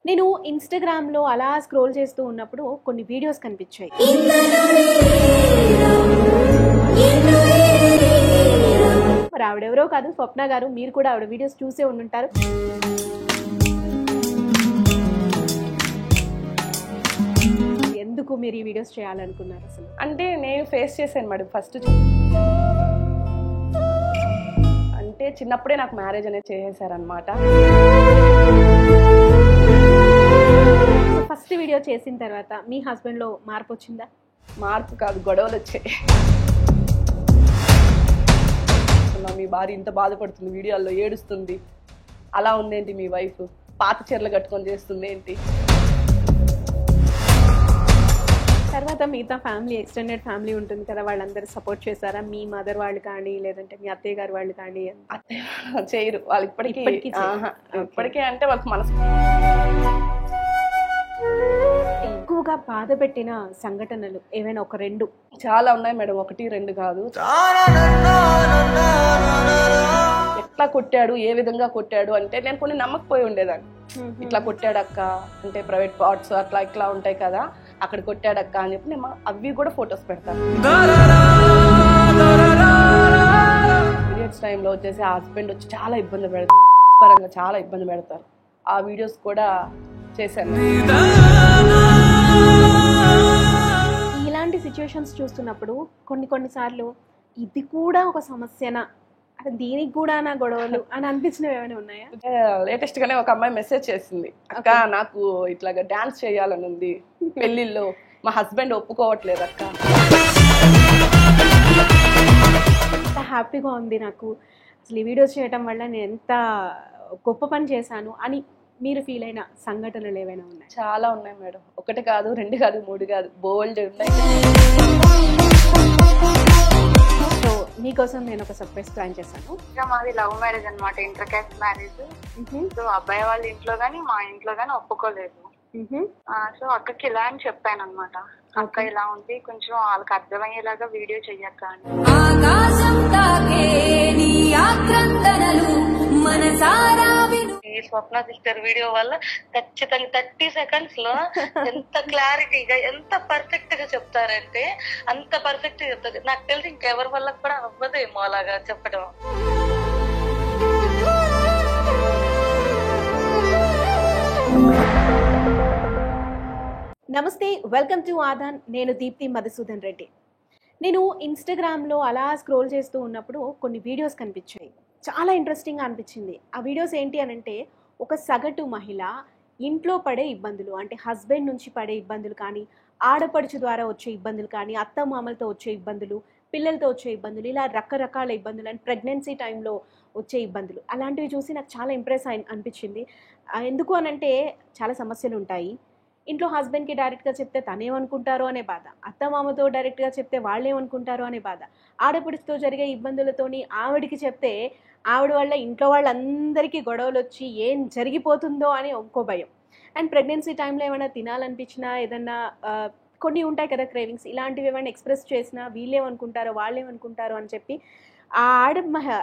నేను ఇన్‌స్టాగ్రామ్‌లో అలా స్క్రోల్ చేస్తూ ఉన్నప్పుడు కొన్ని వీడియోస్ కనిపించాయి. మరి ఆవిడెవరో కాదు, స్వప్న గారు. మీరు కూడా ఆవిడ వీడియోస్ చూసే ఉండుంటారు. ఎందుకు మీరు ఈ వీడియోస్ చేయాలనుకున్నారు అసలు? అంటే నేను ఫేస్ చేశాను మేడం ఫస్ట్. అంటే చిన్నప్పుడే నాకు మ్యారేజ్ అనేది చేసేసారనమాట. ఫస్ట్ వీడియో చేసిన తర్వాత మీ హస్బెండ్లో మార్పు వచ్చిందా? మార్పు కాదు, గొడవలు వచ్చాయి. మీ భార్య ఇంత బాధపడుతుంది, వీడియోల్లో ఏడుస్తుంది, అలా ఉందేంటి మీ వైఫ్, పాత చీరలు కట్టుకొని చేస్తుంది ఏంటి. తర్వాత మిగతా ఫ్యామిలీ, ఎక్స్టెండెడ్ ఫ్యామిలీ ఉంటుంది కదా, వాళ్ళందరూ సపోర్ట్ చేశారా? మీ మదర్ వాళ్ళు కానీ, లేదంటే మీ అత్తయ్య గారు వాళ్ళు కానీ? అత్తయ్య చేయరు వాళ్ళు ఇప్పటికీ అంటే వాళ్ళకి మనసు. ఎక్కువగా బాధ పెట్టిన సంఘటనలు ఏమైనా ఒక రెండు? చాలా ఉన్నాయి మేడం, ఒకటి రెండు కాదు. ఎట్లా కొట్టాడు, ఏ విధంగా కొట్టాడు అంటే నేను కొన్ని నమ్మకపోయి ఉండేదాన్ని. ఇట్లా కొట్టాడక్క అంటే ప్రైవేట్ పార్ట్స్ అట్లా ఇట్లా ఉంటాయి కదా, అక్కడ కొట్టాడక్క అని చెప్పి నేను అవి కూడా ఫొటోస్ పెడతాను. పీరియడ్స్ టైంలో వచ్చేసి ఆ హస్బెండ్ వచ్చి చాలా ఇబ్బంది పెడతారు, పరంగా చాలా ఇబ్బంది పెడతారు. ఆ వీడియోస్ కూడా చేశాను. ఇలాంటి సిచ్యువేషన్స్ చూస్తున్నప్పుడు కొన్నిసార్లు ఇది కూడా ఒక సమస్యనా, అంటే దీనికి కూడా నా గొడవలు అని అనిపించినవి ఏమైనా ఉన్నాయా? లేటెస్ట్ గానే ఒక అమ్మాయి మెసేజ్ చేసింది, అక్క నాకు ఇట్లాగా డాన్స్ చేయాలని ఉంది పెళ్లిల్లో, మా హస్బెండ్ ఒప్పుకోవట్లేదు అక్క. ఎంత హ్యాపీగా ఉంది నాకు అసలు ఈ వీడియోస్ చేయటం వల్ల, నేను ఎంత గొప్ప పని చేశాను అని మీరు ఫీల్ అయిన సంఘటనలు ఏవైనా ఉన్నాయి? చాలా ఉన్నాయి మేడం, ఒకటి కాదు, రెండు కాదు, మూడు కాదు, బోల్డ్ ఉన్నాయి. సో మీకోసం నేను ఒక సర్ప్రైజ్ ప్లాన్ చేశాను. ఇంకా మాది లవ్ మ్యారేజ్ అనమాట, ఇంటర్ క్యాస్ట్ మ్యారేజ్. సో అబ్బాయి వాళ్ళ ఇంట్లో గానీ మా ఇంట్లో గానీ ఒప్పుకోలేదు. సో అక్కకి ఇలా అని చెప్పాను అనమాట, అక్క ఇలా ఉంది, కొంచెం వాళ్ళకి అర్థమయ్యేలాగా వీడియో చెయ్యక్క అని. ఈ స్వప్న సిస్టర్ వీడియో వల్ల ఖచ్చితంగా 30 seconds లో ఎంత క్లారిటీగా, ఎంత పర్ఫెక్ట్ గా చెప్తారంటే అంత పర్ఫెక్ట్ గా చెప్తారు. నాకు తెలిసి ఇంకెవరి వల్ల కూడా అవ్వదేమో అలాగా చెప్పడం. నమస్తే, వెల్కమ్ టు ఆదాన్. నేను దీప్తి మధుసూదన్ రెడ్డి. నేను ఇన్స్టాగ్రామ్లో అలా స్క్రోల్ చేస్తూ ఉన్నప్పుడు కొన్ని వీడియోస్ కనిపించాయి. చాలా ఇంట్రెస్టింగ్గా అనిపించింది. ఆ వీడియోస్ ఏంటి అని అంటే, ఒక సగటు మహిళ ఇంట్లో పడే ఇబ్బందులు, అంటే హస్బెండ్ నుంచి పడే ఇబ్బందులు కానీ, ఆడపడుచు ద్వారా వచ్చే ఇబ్బందులు కానీ, అత్తమామలతో వచ్చే ఇబ్బందులు, పిల్లలతో వచ్చే ఇబ్బందులు, ఇలా రకరకాల ఇబ్బందులు, అండ్ ప్రెగ్నెన్సీ టైంలో వచ్చే ఇబ్బందులు, అలాంటివి చూసి నాకు చాలా ఇంప్రెస్ అనిపించింది. ఎందుకు అనంటే చాలా సమస్యలు ఉంటాయి. ఇంట్లో హస్బెండ్కి డైరెక్ట్గా చెప్తే తనేమనుకుంటారో అనే బాధ, అత్తమామతో డైరెక్ట్గా చెప్తే వాళ్ళేమనుకుంటారో అనే బాధ, ఆడపడుచుతో జరిగే ఇబ్బందులతోని ఆవిడికి చెప్తే ఆవిడ వల్ల ఇంట్లో వాళ్ళందరికీ గొడవలు వచ్చి ఏం జరిగిపోతుందో అని ఇంకో భయం. అండ్ ప్రెగ్నెన్సీ టైంలో ఏమైనా తినాలనిపించినా, ఏదన్నా కొన్ని ఉంటాయి కదా క్రేవింగ్స్, ఇలాంటివి ఏమైనా ఎక్స్ప్రెస్ చేసినా వీళ్ళేమనుకుంటారో వాళ్ళేమనుకుంటారో అని చెప్పి ఆ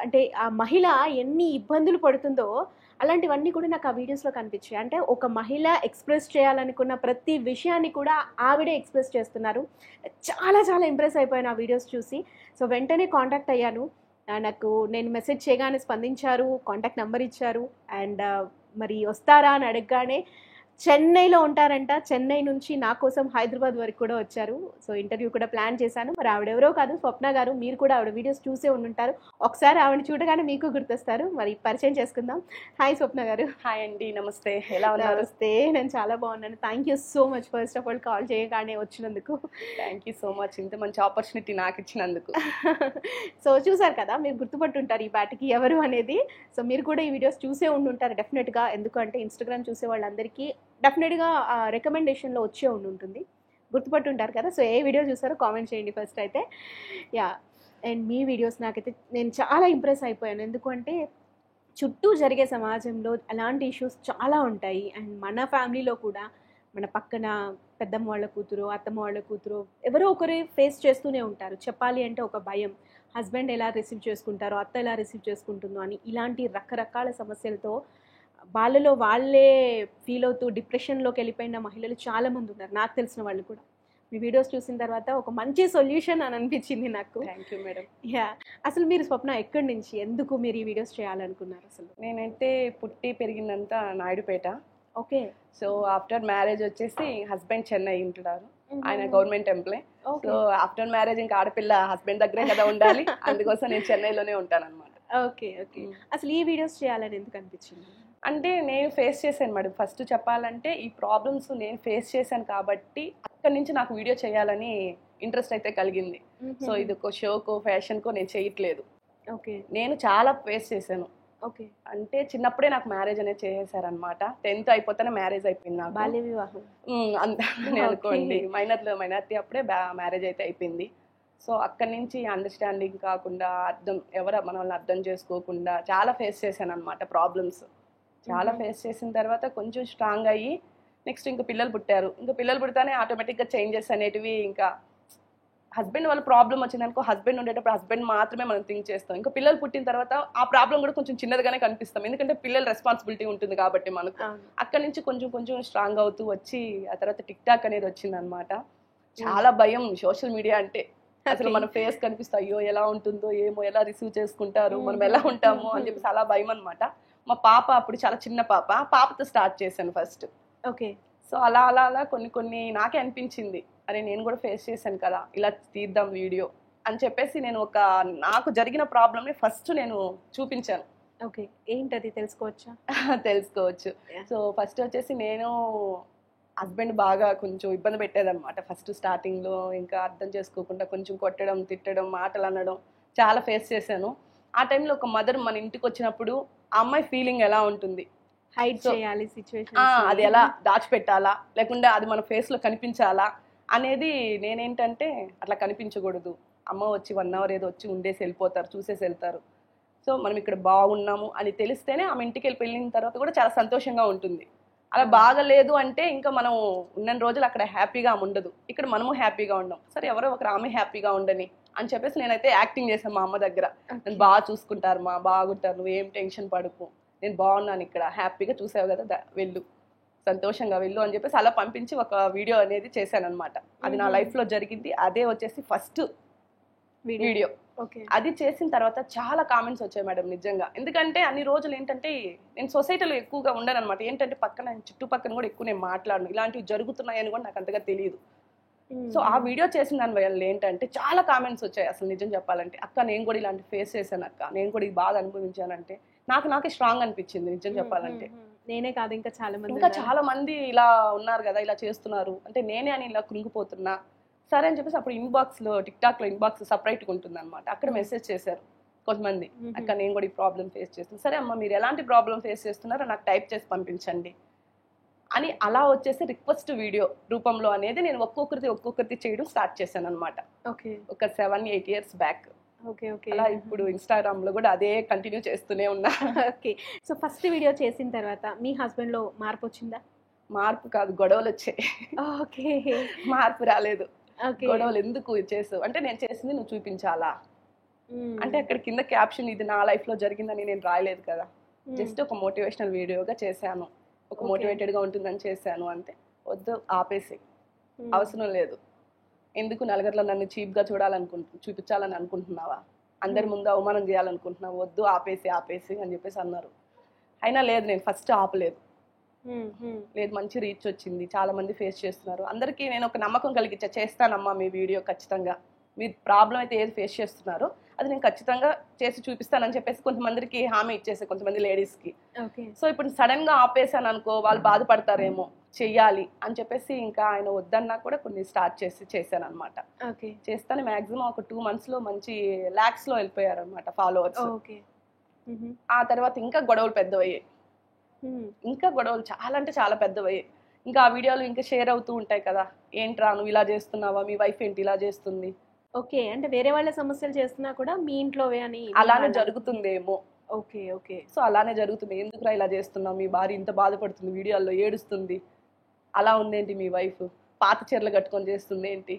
అంటే ఆ మహిళ ఎన్ని ఇబ్బందులు పడుతుందో అలాంటివన్నీ కూడా నాకు ఆ వీడియోస్లో కనిపించాయి. అంటే ఒక మహిళ ఎక్స్ప్రెస్ చేయాలనుకున్న ప్రతి విషయాన్ని కూడా ఆవిడే ఎక్స్ప్రెస్ చేస్తున్నారు. చాలా చాలా ఇంప్రెస్ అయిపోయాను ఆ వీడియోస్ చూసి. సో వెంటనే కాంటాక్ట్ అయ్యాను. నేను మెసేజ్ చేయగానే స్పందించారు, కాంటాక్ట్ నెంబర్ ఇచ్చారు. అండ్ మరి వస్తారా అని అడగగానే చెన్నైలో ఉంటారంట, చెన్నై నుంచి నా కోసం హైదరాబాద్ వరకు కూడా వచ్చారు. సో ఇంటర్వ్యూ కూడా ప్లాన్ చేశాను. మరి ఆవిడెవరో కాదు, స్వప్న గారు. మీరు కూడా ఆవిడ వీడియోస్ చూసే ఉండుంటారు. ఒకసారి ఆవిడ చూడగానే మీకు గుర్తొస్తారు. మరి పరిచయం చేసుకుందాం. హాయ్ స్వప్న గారు. హాయ్ అండి, నమస్తే, ఎలా ఉన్నారు? నమస్తే, నేను చాలా బాగున్నాను. Thank you so much first of all call చేయగానే వచ్చినందుకు. థ్యాంక్ యూ సో మచ్, ఇంత మంచి ఆపర్చునిటీ నాకు ఇచ్చినందుకు. సో చూసారు కదా, మీరు గుర్తుపట్టుంటారు ఈ పాటికి ఎవరు అనేది. సో మీరు కూడా ఈ వీడియోస్ చూసే ఉండుంటారు డెఫినెట్గా. ఎందుకంటే ఇన్స్టాగ్రామ్ చూసే వాళ్ళందరికీ డెఫినెట్గా రికమెండేషన్లో వచ్చే ఉంటుంది, గుర్తుపట్టుంటారు కదా. సో ఏ వీడియో చూసారో కామెంట్ చేయండి ఫస్ట్ అయితే. యా, అండ్ మీ వీడియోస్ నాకైతే నేను చాలా ఇంప్రెస్ అయిపోయాను. ఎందుకంటే చుట్టూ జరిగే సమాజంలో అలాంటి ఇష్యూస్ చాలా ఉంటాయి. అండ్ మన ఫ్యామిలీలో కూడా మన పక్కన పెద్దమ్మ వాళ్ళ కూతురు, అత్తమ్మ వాళ్ళ కూతురు ఎవరో ఒకరు ఫేస్ చేస్తూనే ఉంటారు. చెప్పాలి అంటే ఒక భయం, హస్బెండ్ ఎలా రిసీవ్ చేసుకుంటారో, అత్త ఎలా రిసీవ్ చేసుకుంటుందో అని, ఇలాంటి రకరకాల సమస్యలతో వాళ్ళలో వాళ్ళే ఫీల్ అవుతూ డిప్రెషన్లోకి వెళ్ళిపోయిన మహిళలు చాలామంది ఉన్నారు, నాకు తెలిసిన వాళ్ళు కూడా. మీ వీడియోస్ చూసిన తర్వాత ఒక మంచి సొల్యూషన్ అని అనిపించింది నాకు. Thank you madam. యా, అసలు మీరు స్వప్న ఎక్కడి నుంచి, ఎందుకు మీరు ఈ వీడియోస్ చేయాలనుకున్నారు అసలు? నేనైతే పుట్టి పెరిగిందంతా Naidupeta. Okay. So after marriage వచ్చేసి హస్బెండ్ చెన్నై ఉంటున్నారు, ఆయన government employee. So after marriage ఇంకా ఆడపిల్ల హస్బెండ్ దగ్గరే కదా ఉండాలి, అందుకోసం నేను చెన్నైలోనే ఉంటాను అనమాట. Okay okay. అసలు ఈ వీడియోస్ చేయాలని ఎందుకు అనిపించింది? అంటే నేను ఫేస్ చేశాను మేడం. ఫస్ట్ చెప్పాలంటే ఈ ప్రాబ్లమ్స్ నేను ఫేస్ చేశాను కాబట్టి అక్కడి నుంచి నాకు వీడియో చేయాలని ఇంట్రెస్ట్ అయితే కలిగింది. సో ఇది ఒక షోకో ఫ్యాషన్కో నేను చేయట్లేదు. ఓకే. నేను చాలా ఫేస్ చేశాను. ఓకే. అంటే చిన్నప్పుడే నాకు మ్యారేజ్ అనేది చేసేసారనమాట. 10th అయిపోతేనే మ్యారేజ్ అయిపోయింది నాకు. బాల్య వివాహం అంతే అనుకోండి. మైనారిటీ అప్పుడే మ్యారేజ్ అయితే అయిపోయింది. సో అక్కడి నుంచి అండర్స్టాండింగ్ కాకుండా ఎవరు మనల్ని అర్థం చేసుకోకుండా చాలా ఫేస్ చేశాను అనమాట ప్రాబ్లమ్స్. చాలా ఫేస్ చేసిన తర్వాత కొంచెం స్ట్రాంగ్ అయ్యి నెక్స్ట్ ఇంకా పిల్లలు పుట్టారు. ఇంకా పిల్లలు పుడితేనే ఆటోమేటిక్గా చేంజెస్ అనేటివి, ఇంకా హస్బెండ్ వాళ్ళ ప్రాబ్లం వచ్చిందనుకో, హస్బెండ్ ఉండేటప్పుడు హస్బెండ్ మాత్రమే మనం థింక్ చేస్తాం. ఇంకా పిల్లలు పుట్టిన తర్వాత ఆ ప్రాబ్లం కూడా కొంచెం చిన్నదిగానే కనిపిస్తాం, ఎందుకంటే పిల్లల రెస్పాన్సిబిలిటీ ఉంటుంది కాబట్టి మనకు. అక్కడి నుంచి కొంచెం కొంచెం స్ట్రాంగ్ అవుతూ వచ్చి ఆ తర్వాత టిక్ టాక్ అనేది వచ్చిందనమాట. చాలా భయం సోషల్ మీడియా అంటే. అసలు మన ఫేస్ కనిపిస్తే అయ్యో ఎలా ఉంటుందో ఏమో, ఎలా రిసీవ్ చేసుకుంటారు, మనం ఎలా ఉంటామో అని చెప్పి చాలా భయం అనమాట. మా పాప అప్పుడు చాలా చిన్న పాపతో స్టార్ట్ చేశాను ఫస్ట్. ఓకే. సో అలా అలా అలా కొన్ని నాకే అనిపించింది, అరే నేను కూడా ఫేస్ చేశాను కదా, ఇలా తీద్దాం వీడియో అని చెప్పేసి నేను నాకు జరిగిన ప్రాబ్లమ్ని ఫస్ట్ నేను చూపించాను. ఓకే. ఏంటది తెలుసుకోవచ్చా? తెలుసుకోవచ్చు. సో ఫస్ట్ వచ్చేసి నేను హస్బెండ్ బాగా కొంచెం ఇబ్బంది పెట్టేదన్నమాట ఫస్ట్ స్టార్టింగ్లో. ఇంకా అర్థం చేసుకోకుండా కొంచెం కొట్టడం, తిట్టడం, మాటలు అనడం చాలా ఫేస్ చేశాను. ఆ టైంలో ఒక మదర్ మన ఇంటికి వచ్చినప్పుడు ఆ అమ్మాయి ఫీలింగ్ ఎలా ఉంటుంది, హైడ్ చేయాలి సిచ్యువేషన్, అది ఎలా దాచిపెట్టాలా, లేకుండా అది మన ఫేస్లో కనిపించాలా అనేది. నేనేంటంటే అట్లా కనిపించకూడదు, అమ్మ వచ్చి 1 hour ఏదో వచ్చి ఉండేసి వెళ్ళిపోతారు, చూసేసి వెళ్తారు. సో మనం ఇక్కడ బాగున్నాము అని తెలిస్తేనే ఆమె ఇంటికి వెళ్ళిన తర్వాత కూడా చాలా సంతోషంగా ఉంటుంది. అలా బాగలేదు అంటే ఇంకా మనం ఉన్న రోజులు అక్కడ హ్యాపీగా ఉండదు, ఇక్కడ మనము హ్యాపీగా ఉండం. సరే ఎవరో ఒకరు ఆమె హ్యాపీగా ఉండని అని చెప్పేసి నేనైతే యాక్టింగ్ చేశాను మా అమ్మ దగ్గర. నేను బాగా చూసుకుంటారు మా, బాగుంటారు, నువ్వు ఏం టెన్షన్ పడుకు, నేను బాగున్నాను ఇక్కడ, హ్యాపీగా చూసావు కదా వెళ్ళు, సంతోషంగా వెళ్ళు అని చెప్పేసి అలా పంపించి ఒక వీడియో అనేది చేశాను అనమాట. అది నా లైఫ్లో జరిగింది. అదే వచ్చేసి ఫస్ట్ వీడియో. అది చేసిన తర్వాత చాలా కామెంట్స్ వచ్చాయి మేడం నిజంగా. ఎందుకంటే అన్ని రోజులు ఏంటంటే నేను సొసైటీలో ఎక్కువగా ఉండను అనమాట. ఏంటంటే పక్కన చుట్టుపక్కల కూడా ఎక్కువ నేను మాట్లాడను, ఇలాంటివి జరుగుతున్నాయని కూడా నాకు అంతగా తెలియదు. సో ఆ వీడియో చేసిన దాని వల్ల ఏంటంటే చాలా కామెంట్స్ వచ్చాయి. అసలు నిజం చెప్పాలంటే, అక్క నేను కూడా ఇలాంటి ఫేస్ చేశాను అక్క, నేను కూడా ఈ బాధ అనుభవించానంటే నాకే స్ట్రాంగ్ అనిపించింది నిజం చెప్పాలంటే. నేనే కాదు ఇంకా చాలా మంది ఇలా ఉన్నారు కదా, ఇలా చేస్తున్నారు అంటే నేనే అని ఇలా కృంగిపోతున్నా. సరే అని చెప్పేసి అప్పుడు ఇన్బాక్స్లో, టిక్టాక్లో ఇన్బాక్స్ సపరేట్గా ఉంటుంది అనమాట. అక్కడ మెసేజ్ చేశారు కొంతమంది, అక్క నేను కూడా ఈ ప్రాబ్లం ఫేస్ చేస్తున్నాను. సరే అమ్మ మీరు ఎలాంటి ప్రాబ్లం ఫేస్ చేస్తున్నారో నాకు టైప్ చేసి పంపించండి అని అలా వచ్చేసి రిక్వెస్ట్ వీడియో రూపంలో అనేది నేను ఒక్కొక్కరిది చేయడం స్టార్ట్ చేశాను అనమాట. ఓకే. ఒక 7-8 years బ్యాక్. Okay okay. అలా ఇప్పుడు ఇన్స్టాగ్రామ్లో కూడా అదే కంటిన్యూ చేస్తూనే ఉన్నా. ఓకే. సో ఫస్ట్ వీడియో చేసిన తర్వాత మీ హస్బెండ్లో మార్పు వచ్చిందా? మార్పు కాదు, గొడవలు వచ్చాయి. ఓకే. మార్పు రాలేదు. గొడవలు ఎందుకు చేసావు అంటే, నేను చేసింది నువ్వు చూపించాలా అంటే అక్కడ కింద క్యాప్షన్ ఇది నా లైఫ్లో జరిగిందని నేను రాయలేదు కదా, జస్ట్ ఒక మోటివేషనల్ వీడియోగా చేశాను, ఒక మోటివేటెడ్గా ఉంటుందని చేశాను అంతే. వద్దు ఆపేసి, అవసరం లేదు. ఎందుకు నలుగురిలో నన్ను చీప్గా చూపించాలని అనుకుంటున్నావా, అందరి ముందు అవమానం చేయాలనుకుంటున్నావు, వద్దు ఆపేసి అని చెప్పేసి అన్నారు. అయినా లేదు, నేను ఫస్ట్ ఆపలేదు. లేదు, మంచి రీచ్ వచ్చింది, చాలా మంది ఫేస్ చేస్తున్నారు. అందరికీ నేను ఒక నమ్మకం కలిగించా, చేస్తానమ్మా మీ వీడియో ఖచ్చితంగా, మీరు ప్రాబ్లం అయితే ఏది ఫేస్ చేస్తున్నారో అది నేను ఖచ్చితంగా చేసి చూపిస్తానని చెప్పేసి కొంతమందికి హామీ ఇచ్చేసే, కొంతమంది లేడీస్కి. సో ఇప్పుడు సడన్గా ఆపేసాను అనుకో, వాళ్ళు బాధపడతారేమో, చెయ్యాలి అని చెప్పేసి ఇంకా ఆయన వద్దన్నా కూడా కొన్ని స్టార్ట్ చేశాను అనమాట. చేస్తాను మ్యాక్సిమం ఒక 2 monthsలో మంచి lakhsలో వెళ్ళిపోయారు అనమాట ఫాలోవర్స్. ఆ తర్వాత ఇంకా గొడవలు పెద్దవయ్యాయి, ఇంకా గొడవలు చాలా అంటే చాలా పెద్దవయ్యాయి. ఇంకా ఆ వీడియోలు ఇంకా షేర్ అవుతూ ఉంటాయి కదా, ఏంట్రా నువ్వు ఇలా చేస్తున్నావా, మీ వైఫ్ ఏంటి ఇలా చేస్తుంది. ఓకే. అంటే వేరే వాళ్ళ సమస్యలు చేస్తున్నా కూడా మీ ఇంట్లోవే అని అలానే జరుగుతుందేమో. Okay okay. సో అలానే జరుగుతుంది, ఎందుకురా ఇలా చేస్తున్నావు, మీ భార్య ఇంత బాధపడుతుంది, వీడియోల్లో ఏడుస్తుంది, అలా ఉందేంటి మీ వైఫ్, పాత చీరలు కట్టుకొని చేస్తుంది ఏంటి,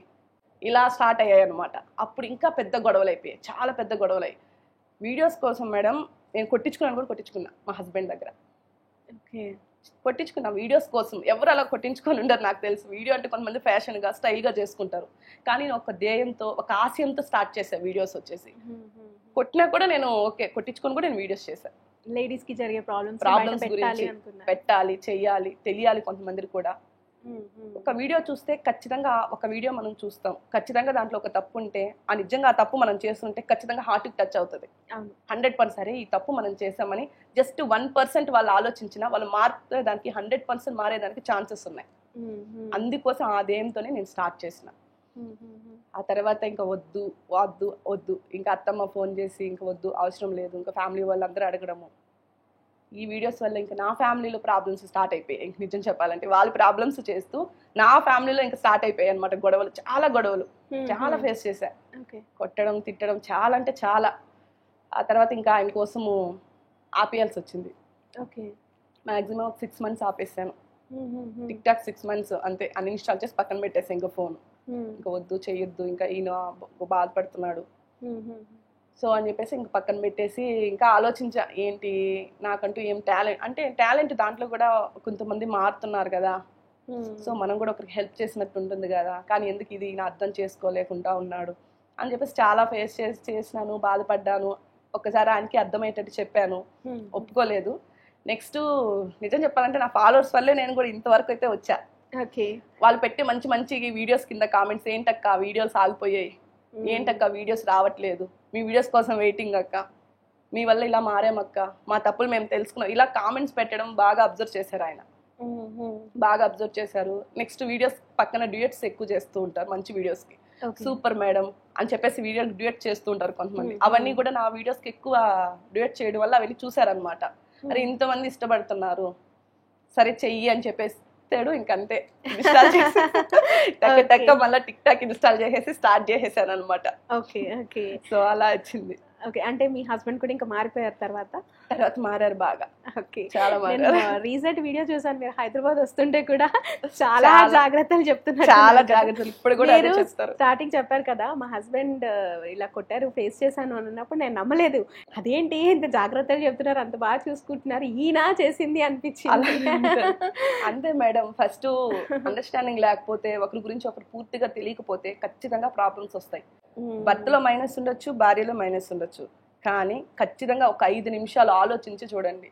ఇలా స్టార్ట్ అయ్యాయి అనమాట. అప్పుడు ఇంకా పెద్ద గొడవలు అయిపోయాయి, చాలా పెద్ద గొడవలు అయ్యాయి. వీడియోస్ కోసం మేడం నేను కొట్టించుకున్నా మా హస్బెండ్ దగ్గర. ఓకే. కొట్టించుకున్నా వీడియోస్ కోసం. ఎవరు అలా కొట్టించుకొని ఉండరు నాకు తెలుసు. వీడియో అంటే కొంతమంది ఫ్యాషన్గా స్టైల్గా చేసుకుంటారు, కానీ నేను ఒక ధ్యేయంతో ఒక ఆశయంతో స్టార్ట్ చేశాను వీడియోస్ వచ్చేసి. కొట్టినా కూడా నేను ఓకే కొట్టించుకొని కూడా నేను వీడియోస్ చేశాను. లేడీస్ కి జరిగే ప్రాబ్లమ్స్ గురించి పెట్టాలి, చెయ్యాలి, తెలియాలి కొంతమందికి కూడా. ఒక వీడియో చూస్తే ఖచ్చితంగా ఒక వీడియో మనం చూస్తాం, ఖచ్చితంగా దాంట్లో ఒక తప్పు ఉంటే ఆ నిజంగా ఆ తప్పు మనం చేస్తుంటే ఖచ్చితంగా హార్ట్కి టచ్ అవుతుంది. 100% సరే ఈ తప్పు మనం చేసామని జస్ట్ 1% వాళ్ళు ఆలోచించినా వాళ్ళు మార్పు దానికి 100% మారేదానికి ఛాన్సెస్ ఉన్నాయి. అందుకోసం ఆ దేయంతోనే నేను స్టార్ట్ చేసిన. ఆ తర్వాత ఇంకా వద్దు వద్దు వద్దు, ఇంకా అత్తమ్మ ఫోన్ చేసి ఇంకా వద్దు అవసరం లేదు, ఇంకా ఫ్యామిలీ వాళ్ళందరూ అడగడము. ఈ వీడియోస్ వల్ల ఇంకా నా ఫ్యామిలీలో ప్రాబ్లమ్స్ స్టార్ట్ అయిపోయాయి. ఇంక నిజం చెప్పాలంటే వాళ్ళు ప్రాబ్లమ్స్ చేస్తూ నా ఫ్యామిలీలో ఇంకా స్టార్ట్ అయిపోయాయి అనమాట. గొడవలు, చాలా గొడవలు, చాలా ఫేస్ చేశా. కొట్టడం, తిట్టడం, చాలా అంటే చాలా. ఆ తర్వాత ఇంకా ఆయన కోసము ఆపేయాల్సి వచ్చింది. మ్యాక్సిమం 6 months ఆపేసాను. టిక్ టాక్ 6 months అంతే, అన్ఇన్స్టాల్ చేసి పక్కన పెట్టేసి ఇంకా ఫోన్ ఇంకా వద్దు చెయ్యొద్దు, ఇంకా ఈయన బాధపడుతున్నాడు సో అని చెప్పేసి ఇంక పక్కన పెట్టేసి ఇంకా ఆలోచించా ఏంటి నాకంటూ ఏం టాలెంట్, అంటే టాలెంట్ దాంట్లో కూడా కొంతమంది మారుతున్నారు కదా, సో మనం కూడా ఒకరికి హెల్ప్ చేసినట్టు ఉంటుంది కదా, కానీ ఎందుకు ఇది నా అర్థం చేసుకోలేకుండా ఉన్నాడు అని చెప్పేసి చాలా ఫేస్ చేసినాను, బాధపడ్డాను. ఒక్కసారి ఆయనకి అర్థమయ్యేటట్టు చెప్పాను, ఒప్పుకోలేదు. నెక్స్ట్ నిజం చెప్పాలంటే నా ఫాలోవర్స్ వల్లే నేను కూడా ఇంతవరకు అయితే వచ్చా. వాళ్ళు పెట్టే మంచి మంచి వీడియోస్ కింద కామెంట్స్, ఏంటక్క వీడియోస్ ఆగిపోయాయి, ఏంటక్క వీడియోస్ రావట్లేదు, మీ వీడియోస్ కోసం వెయిటింగ్ అక్క, మీ వల్ల ఇలా మారామక్క, మా తప్పులు మేము తెలుసుకున్నాం, ఇలా కామెంట్స్ పెట్టడం బాగా అబ్జర్వ్ చేశారు ఆయన, బాగా అబ్జర్వ్ చేశారు. నెక్స్ట్ వీడియోస్ పక్కన డ్యూయట్స్ ఎక్కువ చేస్తూ ఉంటారు, మంచి వీడియోస్ కి సూపర్ మేడం అని చెప్పేసి వీడియో డ్యూయట్ చేస్తూ ఉంటారు కొంతమంది. అవన్నీ కూడా నా వీడియోస్ కి ఎక్కువ డ్యూయట్ చేయడం వల్ల అవన్నీ చూసారనమాట. అరే ఇంతమంది ఇష్టపడుతున్నారు, సరే చెయ్యి అని చెప్పేసి ఇంకంతే ఇన్స్టాల్ చేసి టక్క మళ్ళీ టిక్ టాక్ ఇన్స్టాల్ చేసేసి స్టార్ట్ చేసేసాను అనమాట. సో అలా వచ్చింది. ఓకే, అంటే మీ హస్బెండ్ కూడా ఇంకా మారిపోయారు తర్వాత మారారు బాగా. ఓకే, చాలా రీసెంట్ వీడియో చూసాను, మీరు హైదరాబాద్ వస్తుంటే కూడా చాలా జాగ్రత్తలు చెప్తున్నారు. చాలా జాగ్రత్తలు ఇప్పుడు కూడా స్టార్టింగ్ చెప్పారు కదా, మా హస్బెండ్ ఇలా కొట్టారు ఫేస్ చేశాను అన్నప్పుడు నేను నమ్మలేదు, అదేంటి ఇంత జాగ్రత్తలు చెప్తున్నారు, అంత బాగా చూసుకుంటున్నారు, ఈయన చేసింది అనిపించింది. అంతే మేడం, ఫస్ట్ అండర్స్టాండింగ్ లేకపోతే ఒకరి గురించి ఒకరు పూర్తిగా తెలియకపోతే ఖచ్చితంగా ప్రాబ్లమ్స్ వస్తాయి. భర్తలో మైనస్ ఉండొచ్చు, భార్యలో మైనస్ ఉండొచ్చు, కానీ ఖచ్చితంగా ఒక 5 నిమిషాలు ఆలోచించి చూడండి.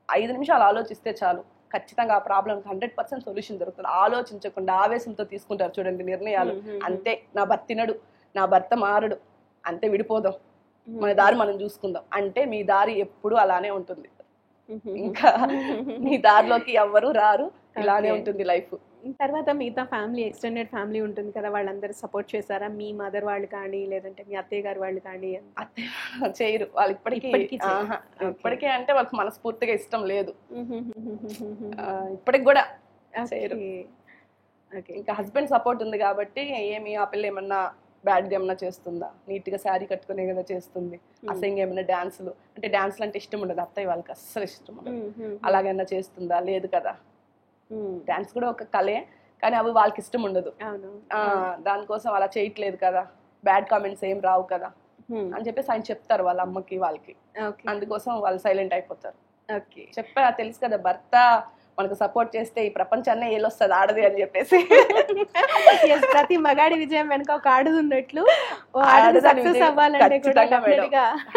5 నిమిషాలు ఆలోచిస్తే చాలు, ఖచ్చితంగా ఆ ప్రాబ్లంకి 100% సొల్యూషన్ దొరుకుతుంది. ఆలోచించకుండా ఆవేశంతో తీసుకుంటారు చూడండి నిర్ణయాలు, అంతే నా భర్త తినడు, నా భర్త మారడు, అంతే విడిపోదాం, మన దారి మనం చూసుకుందాం అంటే మీ దారి ఎప్పుడు అలానే ఉంటుంది. ఇంకా మీ దారిలోకి ఎవ్వరు రారు, ఇలానే ఉంటుంది లైఫ్. తర్వాత మిగతా ఫ్యామిలీ, ఎక్స్టెండెడ్ ఫ్యామిలీ ఉంటుంది కదా, వాళ్ళందరూ సపోర్ట్ చేశారా? మీ మదర్ వాళ్ళు కానీ లేదంటే మీ అత్తయ్య గారు వాళ్ళు కానీ? అత్తయ్య చేయరు, వాళ్ళు ఇప్పటికే అంటే వాళ్ళకి మనస్ఫూర్తిగా ఇష్టం లేదు, ఇప్పటికి కూడా చేయరు. ఇంకా హస్బెండ్ సపోర్ట్ ఉంది కాబట్టి ఏమి ఆ పిల్ల ఏమన్నా బ్యాడ్గా ఏమన్నా చేస్తుందా, నీట్గా శారీ కట్టుకునే కదా చేస్తుంది, అసహ్యంగా ఏమైనా డాన్సులు అంటే డాన్సులు అంటే ఇష్టం ఉండదు అత్తయ్య వాళ్ళకి, అస్సలు ఇష్టం ఉండదు, అలాగైనా చేస్తుందా, లేదు కదా. డాన్స్ కూడా ఒక కళే, కానీ అవి వాళ్ళకి ఇష్టం ఉండదు, దానికోసం అలా చేయట్లేదు కదా, బ్యాడ్ కామెంట్స్ ఏం రావు కదా అని చెప్పేసి ఆయన చెప్తారు వాళ్ళ అమ్మకి వాళ్ళకి, అందుకోసం వాళ్ళు సైలెంట్ అయిపోతారు. చెప్పా తెలుసు కదా, భర్త మనకు సపోర్ట్ చేస్తే ఈ ప్రపంచాన్నే ఏలొస్తుంది ఆడది అని చెప్పేసి. ప్రతి మగాడి విజయం వెనక ఒక ఆడది ఉన్నట్లు, సక్సెస్ అవ్వాలంటే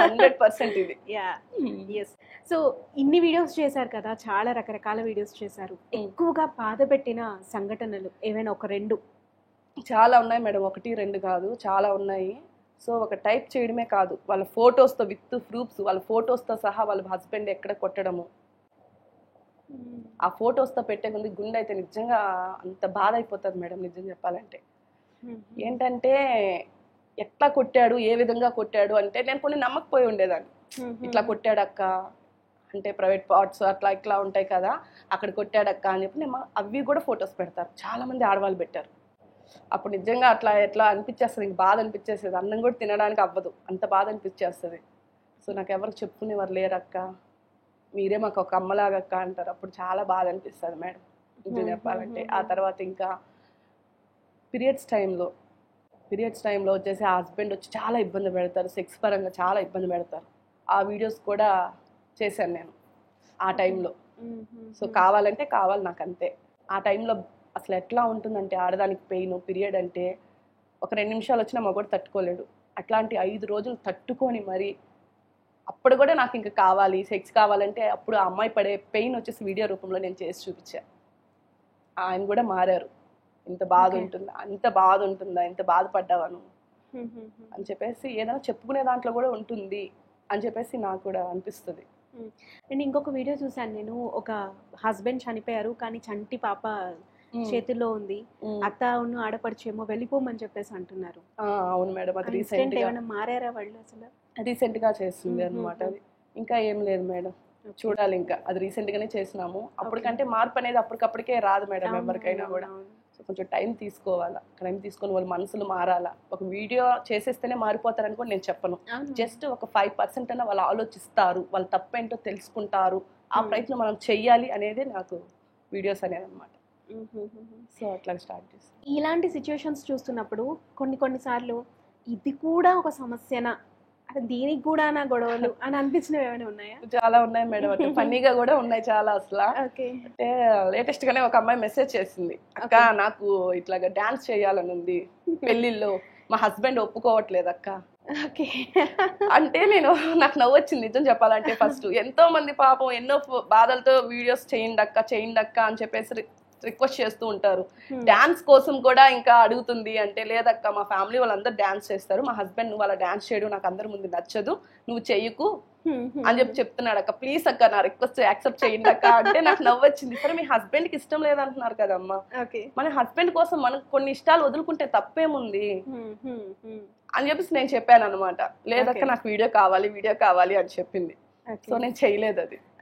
100% ఇది. సో ఇన్ని వీడియోస్ చేశారు కదా, చాలా రకరకాల వీడియోస్ చేశారు, ఎక్కువగా బాధ పెట్టిన సంఘటనలు ఏమైనా ఒక 2? చాలా ఉన్నాయి మేడం, 1 2 కాదు, చాలా ఉన్నాయి. సో ఒక టైప్ చేయడమే కాదు, వాళ్ళ ఫొటోస్తో విత్ ప్రూఫ్స్, వాళ్ళ ఫొటోస్తో సహా వాళ్ళ హస్బెండ్ ఎక్కడ కొట్టడము, ఆ ఫొటోస్తో పెట్టే ముందు గుండె అయితే నిజంగా అంత బాధ అయిపోతుంది మేడం. నిజం చెప్పాలంటే ఏంటంటే ఎట్లా కొట్టాడు, ఏ విధంగా కొట్టాడు అంటే నేను కొన్ని నమ్మకపోయి ఉండేదాన్ని. ఇట్లా కొట్టాడక్క అంటే ప్రైవేట్ పార్ట్స్ అట్లా ఇట్లా ఉంటాయి కదా, అక్కడ కొట్టాడక్క అని చెప్పి నేను అవి కూడా ఫొటోస్ పెడతారు, చాలా మంది ఆడవాళ్ళు పెట్టారు. అప్పుడు నిజంగా అట్లా ఎట్లా అనిపించేస్తుంది, ఇంక బాధ అనిపించేస్తుంది, అన్నం కూడా తినడానికి అవ్వదు, అంత బాధ అనిపించేస్తుంది. సో నాకు ఎవరికి చెప్పుకునేవారు లేరక్క, మీరే మాకు ఒక అమ్మలాగా అక్క అంటారు, అప్పుడు చాలా బాధ అనిపిస్తుంది మేడం నిజం చెప్పాలంటే. ఆ తర్వాత ఇంకా పీరియడ్స్ టైంలో వచ్చేసి ఆ హస్బెండ్ వచ్చి చాలా ఇబ్బంది పెడతారు, సెక్స్ పరంగా చాలా ఇబ్బంది పెడతారు. ఆ వీడియోస్ కూడా చేశాను నేను ఆ టైంలో. సో కావాలంటే కావాలి నాకు అంతే. ఆ టైంలో అసలు ఎట్లా ఉంటుందంటే ఆడదానికి పెయిన్ పీరియడ్ అంటే ఒక 2 నిమిషాలు వచ్చినా మగవాడు తట్టుకోలేడు. అట్లాంటి 5 రోజులు తట్టుకొని మరి అప్పుడు కూడా నాకు ఇంకా కావాలి సెక్స్ కావాలంటే అప్పుడు ఆ అమ్మాయి పడే పెయిన్ వచ్చేసి వీడియో రూపంలో నేను చేసి చూపించా. ఆయన కూడా మారారు. ఇంత బాధ ఉంటుందా, అంత బాధ ఉంటుందా, ఇంత బాధపడ్డావా నువ్వు అని చెప్పేసి ఏదైనా చెప్పుకునే దాంట్లో కూడా ఉంటుంది అని చెప్పేసి నాకు కూడా అనిపిస్తుంది. నేను ఇంకొక వీడియో చూసాను, నేను ఒక హస్బెండ్ చనిపోయారు కానీ చంటి పాప చేతిలో ఉంది, అత్త ఉన్న ఆడపడిచేమో వెళ్ళిపోమని చెప్పేసి అంటున్నారు. అవును మేడం, అది రీసెంట్ గా మారారా వాళ్ళు అసలు? రీసెంట్ గా చేస్తుంది అనమాట. అది ఇంకా ఏం లేదు మేడం, చూడాలి. ఇంకా అది రీసెంట్ గానే చేసినాము. అప్పటికంటే మార్పు అనేది అప్పటికప్పటికే రాదు మేడం ఎవరికైనా కూడా. సో కొంచెం టైం తీసుకోవాలా, టైం తీసుకొని వాళ్ళ మనసులు మారాలా. ఒక వీడియో చేసేస్తేనే మారిపోతారని కూడా నేను చెప్పను. జస్ట్ ఒక 5% అన్న వాళ్ళు ఆలోచిస్తారు, వాళ్ళ తప్పేంటో తెలుసుకుంటారు, ఆ ప్రయత్నం మనం చెయ్యాలి అనేది నాకు వీడియోస్ అనేది అనమాట. సో అట్లా స్టార్ట్ చేస్తాను. ఇలాంటి సిచ్యువేషన్స్ చూస్తున్నప్పుడు కొన్నిసార్లు ఇది కూడా ఒక సమస్యనా, అంటే దీనికి కూడా నా గొడవలు అని అనిపించినవి ఏమైనా ఉన్నాయా? చాలా ఉన్నాయి మేడం, అంటే ఫన్నీగా కూడా ఉన్నాయి చాలా. అసలు అంటే లేటెస్ట్ గానే ఒక అమ్మాయి మెసేజ్ చేసింది, అక్క నాకు ఇట్లాగా డాన్స్ చేయాలని ఉంది పెళ్లిల్లో, మా హస్బెండ్ ఒప్పుకోవట్లేదు అక్క. అంటే నాకు నవ్వు వచ్చింది నిజం చెప్పాలంటే. ఫస్ట్ ఎంతో మంది పాపం ఎన్నో బాధలతో వీడియోస్ చేయండి అక్క అని చెప్పేసి రిక్వెస్ట్ చేస్తూ ఉంటారు. డాన్స్ కోసం కూడా ఇంకా అడుగుతుంది అంటే, లేదక్క మా ఫ్యామిలీ వాళ్ళందరూ డాన్స్ చేస్తారు, మా హస్బెండ్ నువ్వు అలా డాన్స్ చేయడం నాకు అందరి ముందు నచ్చదు, నువ్వు చెయ్యకు అని చెప్తున్నాడు అక్క. ప్లీజ్ అక్క నా రిక్వెస్ట్ యాక్సెప్ట్ చేయండి అక్క అంటే నాకు నవ్వు వచ్చింది. సరే మీ హస్బెండ్ కి ఇష్టం లేదంటున్నారు కదమ్మా, మన హస్బెండ్ కోసం మనకు కొన్ని ఇష్టాలు వదులుకుంటే తప్పేముంది అని చెప్పేసి నేను చెప్పాను అనమాట. లేదక్క నాకు వీడియో కావాలి అని చెప్పింది. సో నేను చేయలేదు.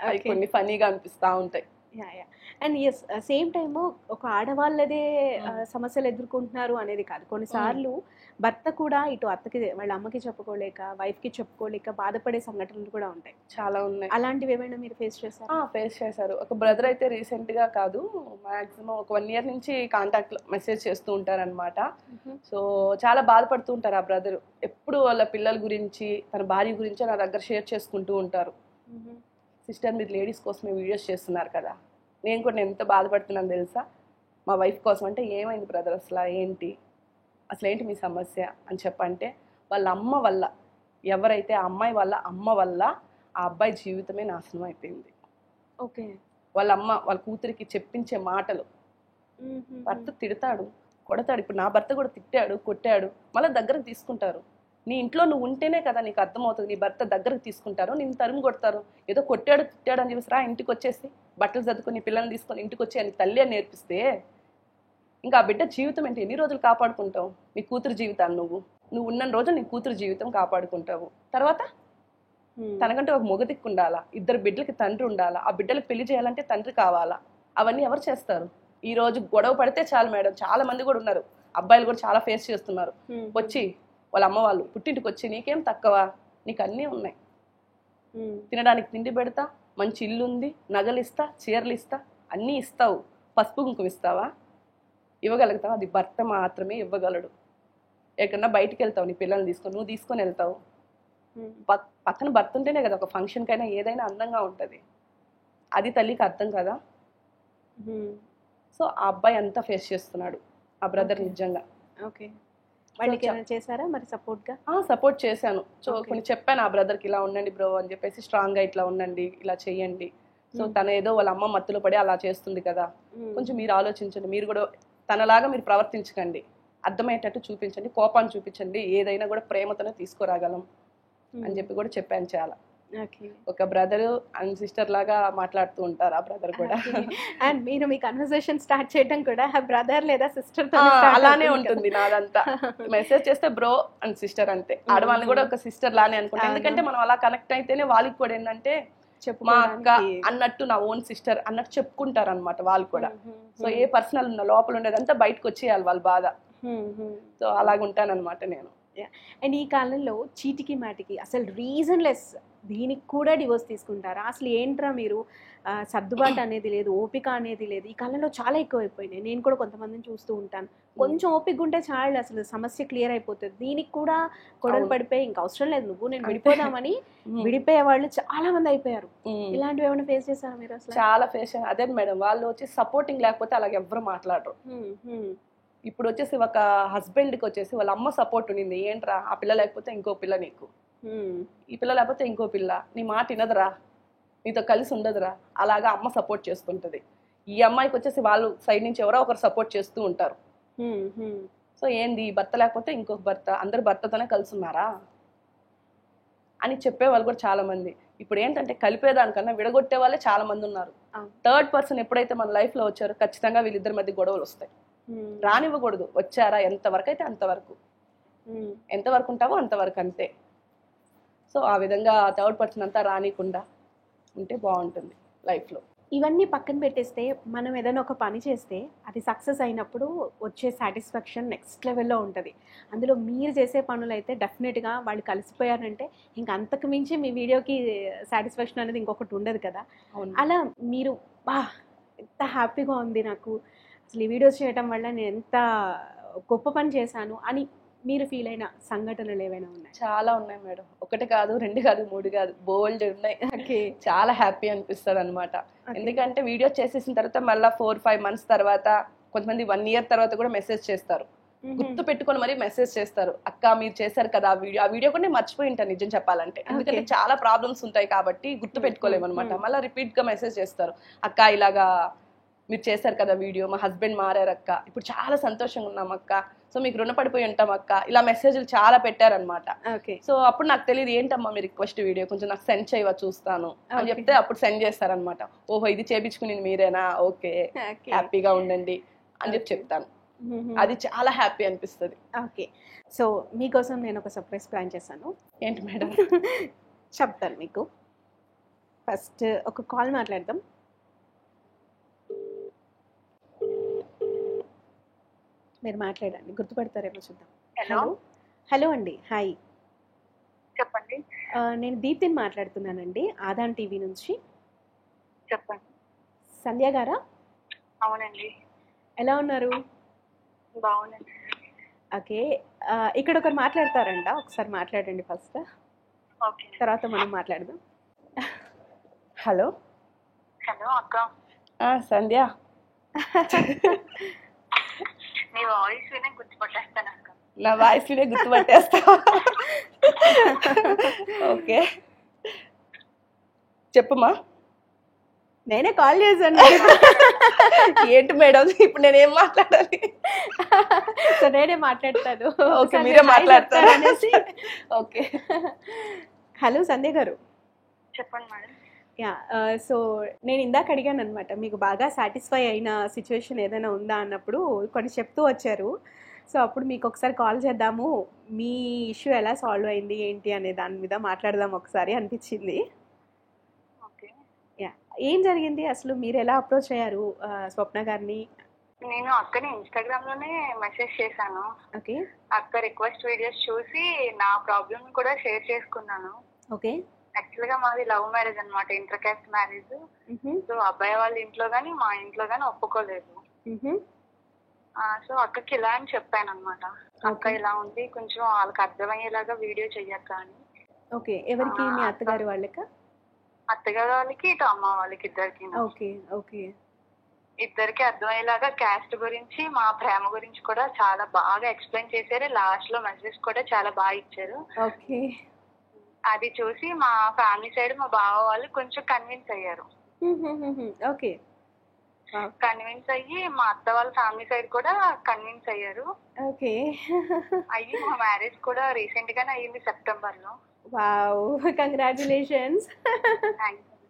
అది కొన్ని ఫన్నీగా అనిపిస్తా ఉంటాయి. అండ్ ఎస్, సేమ్ టైమ్ ఒక ఆడవాళ్ళదే సమస్యలు ఎదుర్కొంటున్నారు అనేది కాదు, కొన్నిసార్లు భర్త కూడా ఇటు అత్తకి వాళ్ళ అమ్మకి చెప్పుకోలేక వైఫ్కి చెప్పుకోలేక బాధపడే సంఘటనలు కూడా ఉంటాయి, చాలా ఉన్నాయి. అలాంటివి ఏమైనా మీరు ఫేస్ చేశారు? ఫేస్ చేశారు. ఒక బ్రదర్ అయితే రీసెంట్ గా కాదు, మాక్సిమం ఒక 1 year నుంచి కాంటాక్ట్ మెసేజ్ చేస్తూ ఉంటారనమాట. సో చాలా బాధపడుతూ ఉంటారు ఆ బ్రదర్. ఎప్పుడు వాళ్ళ పిల్లల గురించి తన భార్య గురించి నా దగ్గర షేర్ చేసుకుంటూ ఉంటారు. సిస్టర్ మీరు లేడీస్ కోసమే వీడియోస్ చేస్తున్నారు కదా, నేను కూడా ఎంత బాధపడుతున్నాను తెలుసా మా వైఫ్ కోసం. అంటే ఏమైంది బ్రదర్ అసలు ఏంటి మీ సమస్య అని చెప్పంటే, వాళ్ళ అమ్మ వల్ల, ఎవరైతే ఆ అమ్మాయి వాళ్ళ అమ్మ వల్ల ఆ అబ్బాయి జీవితమే నాశనం అయిపోయింది. ఓకే. వాళ్ళ అమ్మ వాళ్ళ కూతురికి చెప్పించే మాటలు, భర్త తిడతాడు కొడతాడు. ఇప్పుడు నా భర్త కూడా తిట్టాడు కొట్టాడు, మళ్ళీ దగ్గరకు తీసుకుంటారు. నీ ఇంట్లో నువ్వు ఉంటేనే కదా నీకు అర్థమవుతుంది. నీ భర్త దగ్గరకు తీసుకుంటారు, నేను తరుము కొడతారు. ఏదో కొట్టాడు తిట్టాడు అని చెప్పేసి రా ఇంటికి వచ్చేసి బట్టలు చదువుకొని పిల్లల్ని తీసుకొని ఇంటికి వచ్చి అని తల్లి అని నేర్పిస్తే ఇంకా ఆ బిడ్డ జీవితం ఏంటి, ఎన్ని రోజులు కాపాడుకుంటావు? నీ కూతురు జీవితాన్ని నువ్వు ఉన్న రోజు నీ కూతురు జీవితం కాపాడుకుంటావు. తర్వాత తనకంటే ఒక మొగ దిక్కు ఉండాలా, 2 బిడ్డలకి తండ్రి ఉండాలా, ఆ బిడ్డలకు పెళ్లి చేయాలంటే తండ్రి కావాలా. అవన్నీ ఎవరు చేస్తారు? ఈ రోజు గొడవ పడితే చాలు మేడం, చాలా మంది కూడా ఉన్నారు, అబ్బాయిలు కూడా చాలా ఫేస్ చేస్తున్నారు. వచ్చి వాళ్ళ అమ్మ వాళ్ళు పుట్టింటికి వచ్చి నీకేం తక్కువ, నీకు అన్నీ ఉన్నాయి, తినడానికి తిండి పెడతా, మంచి ఇల్లు ఉంది, నగలు ఇస్తా, చీరలు ఇస్తా, అన్నీ ఇస్తావు, పసుపు కుంకుమ ఇస్తావా? ఇవ్వగలుగుతావు? అది భర్త మాత్రమే ఇవ్వగలడు. ఎక్కడన్నా బయటికి వెళ్తావు నీ పిల్లల్ని తీసుకొని, నువ్వు తీసుకొని వెళ్తావు, పక్కన భర్త ఉంటేనే కదా ఒక ఫంక్షన్కైనా ఏదైనా అందంగా ఉంటుంది. అది తల్లికి అర్థం కదా. సో ఆ అబ్బాయి అంతా ఫేస్ చేస్తున్నాడు ఆ బ్రదర్ నిజంగా. ఓకే. వాళ్ళకి ఏమైనా చేశారా మరి సపోర్ట్గా? సపోర్ట్ చేశాను. సో కొన్ని చెప్పాను ఆ బ్రదర్కి, ఇలా ఉండండి బ్రో అని చెప్పేసి, స్ట్రాంగ్గా ఇట్లా ఉండండి, ఇలా చెయ్యండి. సో తన ఏదో వాళ్ళ అమ్మ మత్తులో పడి అలా చేస్తుంది కదా, కొంచెం మీరు ఆలోచించండి, మీరు కూడా తనలాగా మీరు ప్రవర్తించకండి, అర్థమయ్యేటట్టు చూపించండి, కోపాన్ని చూపించండి, ఏదైనా కూడా ప్రేమతోనే తీసుకురాగలం అని చెప్పి కూడా చెప్పాను. చాలా ఒక బ్రదర్ అండ్ సిస్టర్ లాగా మాట్లాడుతూ ఉంటారు ఆ బ్రదర్ కూడా. అండ్ మీరు మీ కన్వర్సేషన్ స్టార్ట్ చేయడం కూడా బ్రదర్ లేదా సిస్టర్ అలానే ఉంటుంది నాదంతా. మెసేజ్ చేస్తే బ్రో అండ్ సిస్టర్ అంతే. ఆడవాళ్ళని కూడా ఒక సిస్టర్ లానే అనుకుంటా, ఎందుకంటే మనం అలా కనెక్ట్ అయితేనే వాళ్ళకి కూడా ఏంటంటే మా అక్క అన్నట్టు, నా ఓన్ సిస్టర్ అన్నట్టు చెప్పుకుంటారు అనమాట వాళ్ళు కూడా. సో ఏ పర్సనల్ ఉన్న లోపల ఉండేదంతా బయటకు వచ్చేయాలి వాళ్ళ బాధ. సో అలాగుంటానన్నమాట నేను. అండ్ ఈ కాలంలో చీటికి మాటికి అసలు రీజన్లెస్ దీనికి కూడా డివోర్స్ తీసుకుంటారా? అసలు ఏంట్రా మీరు, సర్దుబాటు అనేది లేదు, ఓపిక అనేది లేదు. ఈ కాలంలో చాలా ఎక్కువైపోయినాయి. నేను కూడా కొంతమందిని చూస్తూ ఉంటాను. కొంచెం ఓపిక ఉంటే చాలు, అసలు సమస్య క్లియర్ అయిపోతుంది. దీనికి కూడా గొడవలు పడిపోయి ఇంకా అవసరం లేదు నువ్వు నేను విడిపోదామని విడిపోయే వాళ్ళు చాలా మంది అయిపోయారు. ఇలాంటివి ఏమైనా ఫేస్ చేశారా మీరు? అసలు చాలా ఫేస్. అదే మేడం, వాళ్ళు వచ్చి సపోర్టింగ్ లేకపోతే అలాగే ఎవ్వరు మాట్లాడరు. ఇప్పుడు వచ్చేసి ఒక హస్బెండ్కి వచ్చేసి వాళ్ళ అమ్మ సపోర్ట్ ఉండింది. ఏంట్రా ఆ పిల్ల లేకపోతే ఇంకో పిల్ల నీకు, ఈ పిల్ల లేకపోతే ఇంకో పిల్ల, నీ మాట వినదురా, నీతో కలిసి ఉండదురా, అలాగా అమ్మ సపోర్ట్ చేస్తుంటది. ఈ అమ్మాయికి వచ్చేసి వాళ్ళు సైడ్ నుంచి ఎవరో ఒకరు సపోర్ట్ చేస్తూ ఉంటారు. సో ఏంది భర్త లేకపోతే ఇంకొక భర్త, అందరు భర్తతోనే కలిసి ఉన్నారా అని చెప్పే వాళ్ళు కూడా చాలా మంది. ఇప్పుడు ఏంటంటే కలిపేదానికన్నా విడగొట్టే వాళ్ళే చాలా మంది ఉన్నారు. థర్డ్ పర్సన్ ఎప్పుడైతే మన లైఫ్ లో వచ్చారో ఖచ్చితంగా వీళ్ళిద్దరి మధ్య గొడవలు వస్తాయి. రానివ్వకూడదు. వచ్చారా ఎంతవరకు అయితే అంతవరకు, ఎంతవరకు ఉంటావో అంతవరకు అంతే. సో ఆ విధంగా థర్డ్ పర్సన్ అంతా రానికుండా ఉంటే బాగుంటుంది లైఫ్లో. ఇవన్నీ పక్కన పెట్టేస్తే మనం ఏదైనా ఒక పని చేస్తే అది సక్సెస్ అయినప్పుడు వచ్చే సాటిస్ఫాక్షన్ నెక్స్ట్ లెవెల్లో ఉంటుంది. అందులో మీరు చేసే పనులు అయితే డెఫినెట్గా వాళ్ళు కలిసిపోయారంటే ఇంకా అంతకు మించి మీ వీడియోకి సాటిస్ఫాక్షన్ అనేది ఇంకొకటి ఉండదు కదా. అలా మీరు ఎంత హ్యాపీగా ఉంది నాకు అసలు ఈ వీడియోస్ చేయడం వల్ల నేను ఎంత గొప్ప పని చేశాను అని మీరు ఫీల్ అయిన సంఘటనలు ఏవైనా ఉన్నాయి? చాలా ఉన్నాయి మేడం. ఒకటి కాదు, రెండు కాదు, మూడు కాదు, బోల్డ్ ఉన్నాయి. చాలా హ్యాపీ అనిపిస్తుంది అనమాట. ఎందుకంటే వీడియో చేసేసిన తర్వాత మళ్ళీ 4-5 months తర్వాత, కొంతమంది 1 year తర్వాత కూడా మెసేజ్ చేస్తారు. గుర్తు పెట్టుకొని మరీ మెసేజ్ చేస్తారు, అక్క మీరు చేశారు కదా ఆ వీడియో కూడా నేను మర్చిపోయి ఉంటాను నిజం చెప్పాలంటే. ఎందుకంటే చాలా ప్రాబ్లమ్స్ ఉంటాయి కాబట్టి గుర్తు పెట్టుకోలేము అనమాట. మళ్ళీ రిపీట్ గా మెసేజ్ చేస్తారు, అక్క ఇలాగా మీరు చేశారు కదా వీడియో, మా హస్బెండ్ మారారు అక్క, ఇప్పుడు చాలా సంతోషంగా ఉన్నాం అక్క, సో మీకు రుణపడిపోయి ఉంటాం అక్క, ఇలా మెసేజ్లు చాలా పెట్టారనమాట. సో అప్పుడు నాకు తెలియదు, ఏంటమ్మా మీ రిక్వెస్ట్ వీడియో కొంచెం నాకు సెండ్ చేయవా చూస్తాను అని చెప్తే అప్పుడు సెండ్ చేస్తారనమాట. ఓహో ఇది చేపించుకునేది మీరేనా, ఓకే హ్యాపీగా ఉండండి అని చెప్తాను. అది చాలా హ్యాపీ అనిపిస్తుంది. ఓకే, సో మీకోసం నేను ఒక సర్ప్రైజ్ ప్లాన్ చేశాను. ఏంటి మేడం? చెప్తాను మీకు. ఫస్ట్ ఒక కాల్ మాట్లాడదాం. మీరు మాట్లాడండి, గుర్తుపడతారేమో చూద్దాం. హలో హలో అండి, హాయ్. చెప్పండి. నేను దీప్తిని మాట్లాడుతున్నానండి, ఆదాన్ టీవీ నుంచి. చెప్పండి. సంధ్య గారా? అవునండి. ఎలా ఉన్నారు? బాగుందండి. ఓకే, ఇక్కడ ఒకరు మాట్లాడతారంట, ఒకసారి మాట్లాడండి ఫస్ట్, ఓకే తర్వాత మనం మాట్లాడదాం. హలో. హలో అక్క. సంధ్య. నీ వాయిస్ వినే గుర్తుపట్టేస్తాను అక్క. నా వాయిస్ వినే గుర్తుపట్టేస్తా? ఓకే చెప్పమ్మా. నేనే కాల్ చేశాను. ఏంటి మేడం ఇప్పుడు నేనేం మాట్లాడాలి? సో నేనే మాట్లాడతాను. ఓకే మీరే మాట్లాడతారు అనేసి. ఓకే. హలో సంధ్య గారు. చెప్పండి మేడం. యా, సో నేను ఇందాక అడిగాను అనమాట, మీకు బాగా సాటిస్ఫై అయిన సిచ్యువేషన్ ఏదైనా ఉందా అన్నప్పుడు కొన్ని చెప్తూ వచ్చారు. సో అప్పుడు మీకు ఒకసారి కాల్ చేద్దాము, మీ ఇష్యూ ఎలా సాల్వ్ అయింది ఏంటి అనే దాని మీద మాట్లాడదాం ఒకసారి అనిపించింది. ఓకే. యా, ఏం జరిగింది అసలు, మీరు ఎలా అప్రోచ్ అయ్యారు స్వప్న గారిని? నేను అక్కని ఇన్స్టాగ్రామ్ లోనే మెసేజ్ చేశాను. ఓకే. అక్క రిక్వెస్ట్ వీడియోస్ చూసి నా ప్రాబ్లమ్ కూడా షేర్ చేసుకున్నాను. ఓకే. యాక్చువల్ గా మాది లవ్ మ్యారేజ్ అనమాట, ఇంటర్ కాస్ట్ మ్యారేజ్. సో అబ్బాయి వాళ్ళ ఇంట్లో గానీ మా ఇంట్లో గానీ ఒప్పుకోలేదు. సో అక్కకి ఇలా అని చెప్పాను అనమాట, అక్క ఇలా ఉంది కొంచెం వాళ్ళకి అర్థమయ్యేలాగా వీడియో చెయ్యక్క అని. ఓకే, ఎవరికి? మీ అత్తగారి వాళ్ళక? అత్తగారి వాళ్ళకి ఇటు అమ్మ వాళ్ళకి ఇద్దరికి. ఓకే. ఓకే. ఇద్దరికి అర్థమయ్యేలాగా క్యాస్ట్ గురించి మా ప్రేమ గురించి కూడా చాలా బాగా ఎక్స్ప్లెయిన్ చేశారు. లాస్ట్ లో మెసేజ్ కూడా చాలా బాగా ఇచ్చారు. ఓకే. అది చూసి మా ఫ్యామిలీ సైడ్ మా బావ వాళ్ళు కొంచెం కన్విన్స్ అయ్యారు. ఓకే. కన్విన్స్ అయ్యి మా అత్త వాళ్ళ ఫ్యామిలీ సైడ్ కూడా కన్విన్స్ అయ్యారు. ఓకే. అయ్యి మా మ్యారేజ్ కూడా రీసెంట్ గానే అయ్యింది, సెప్టెంబర్ లో. Wow, congratulations.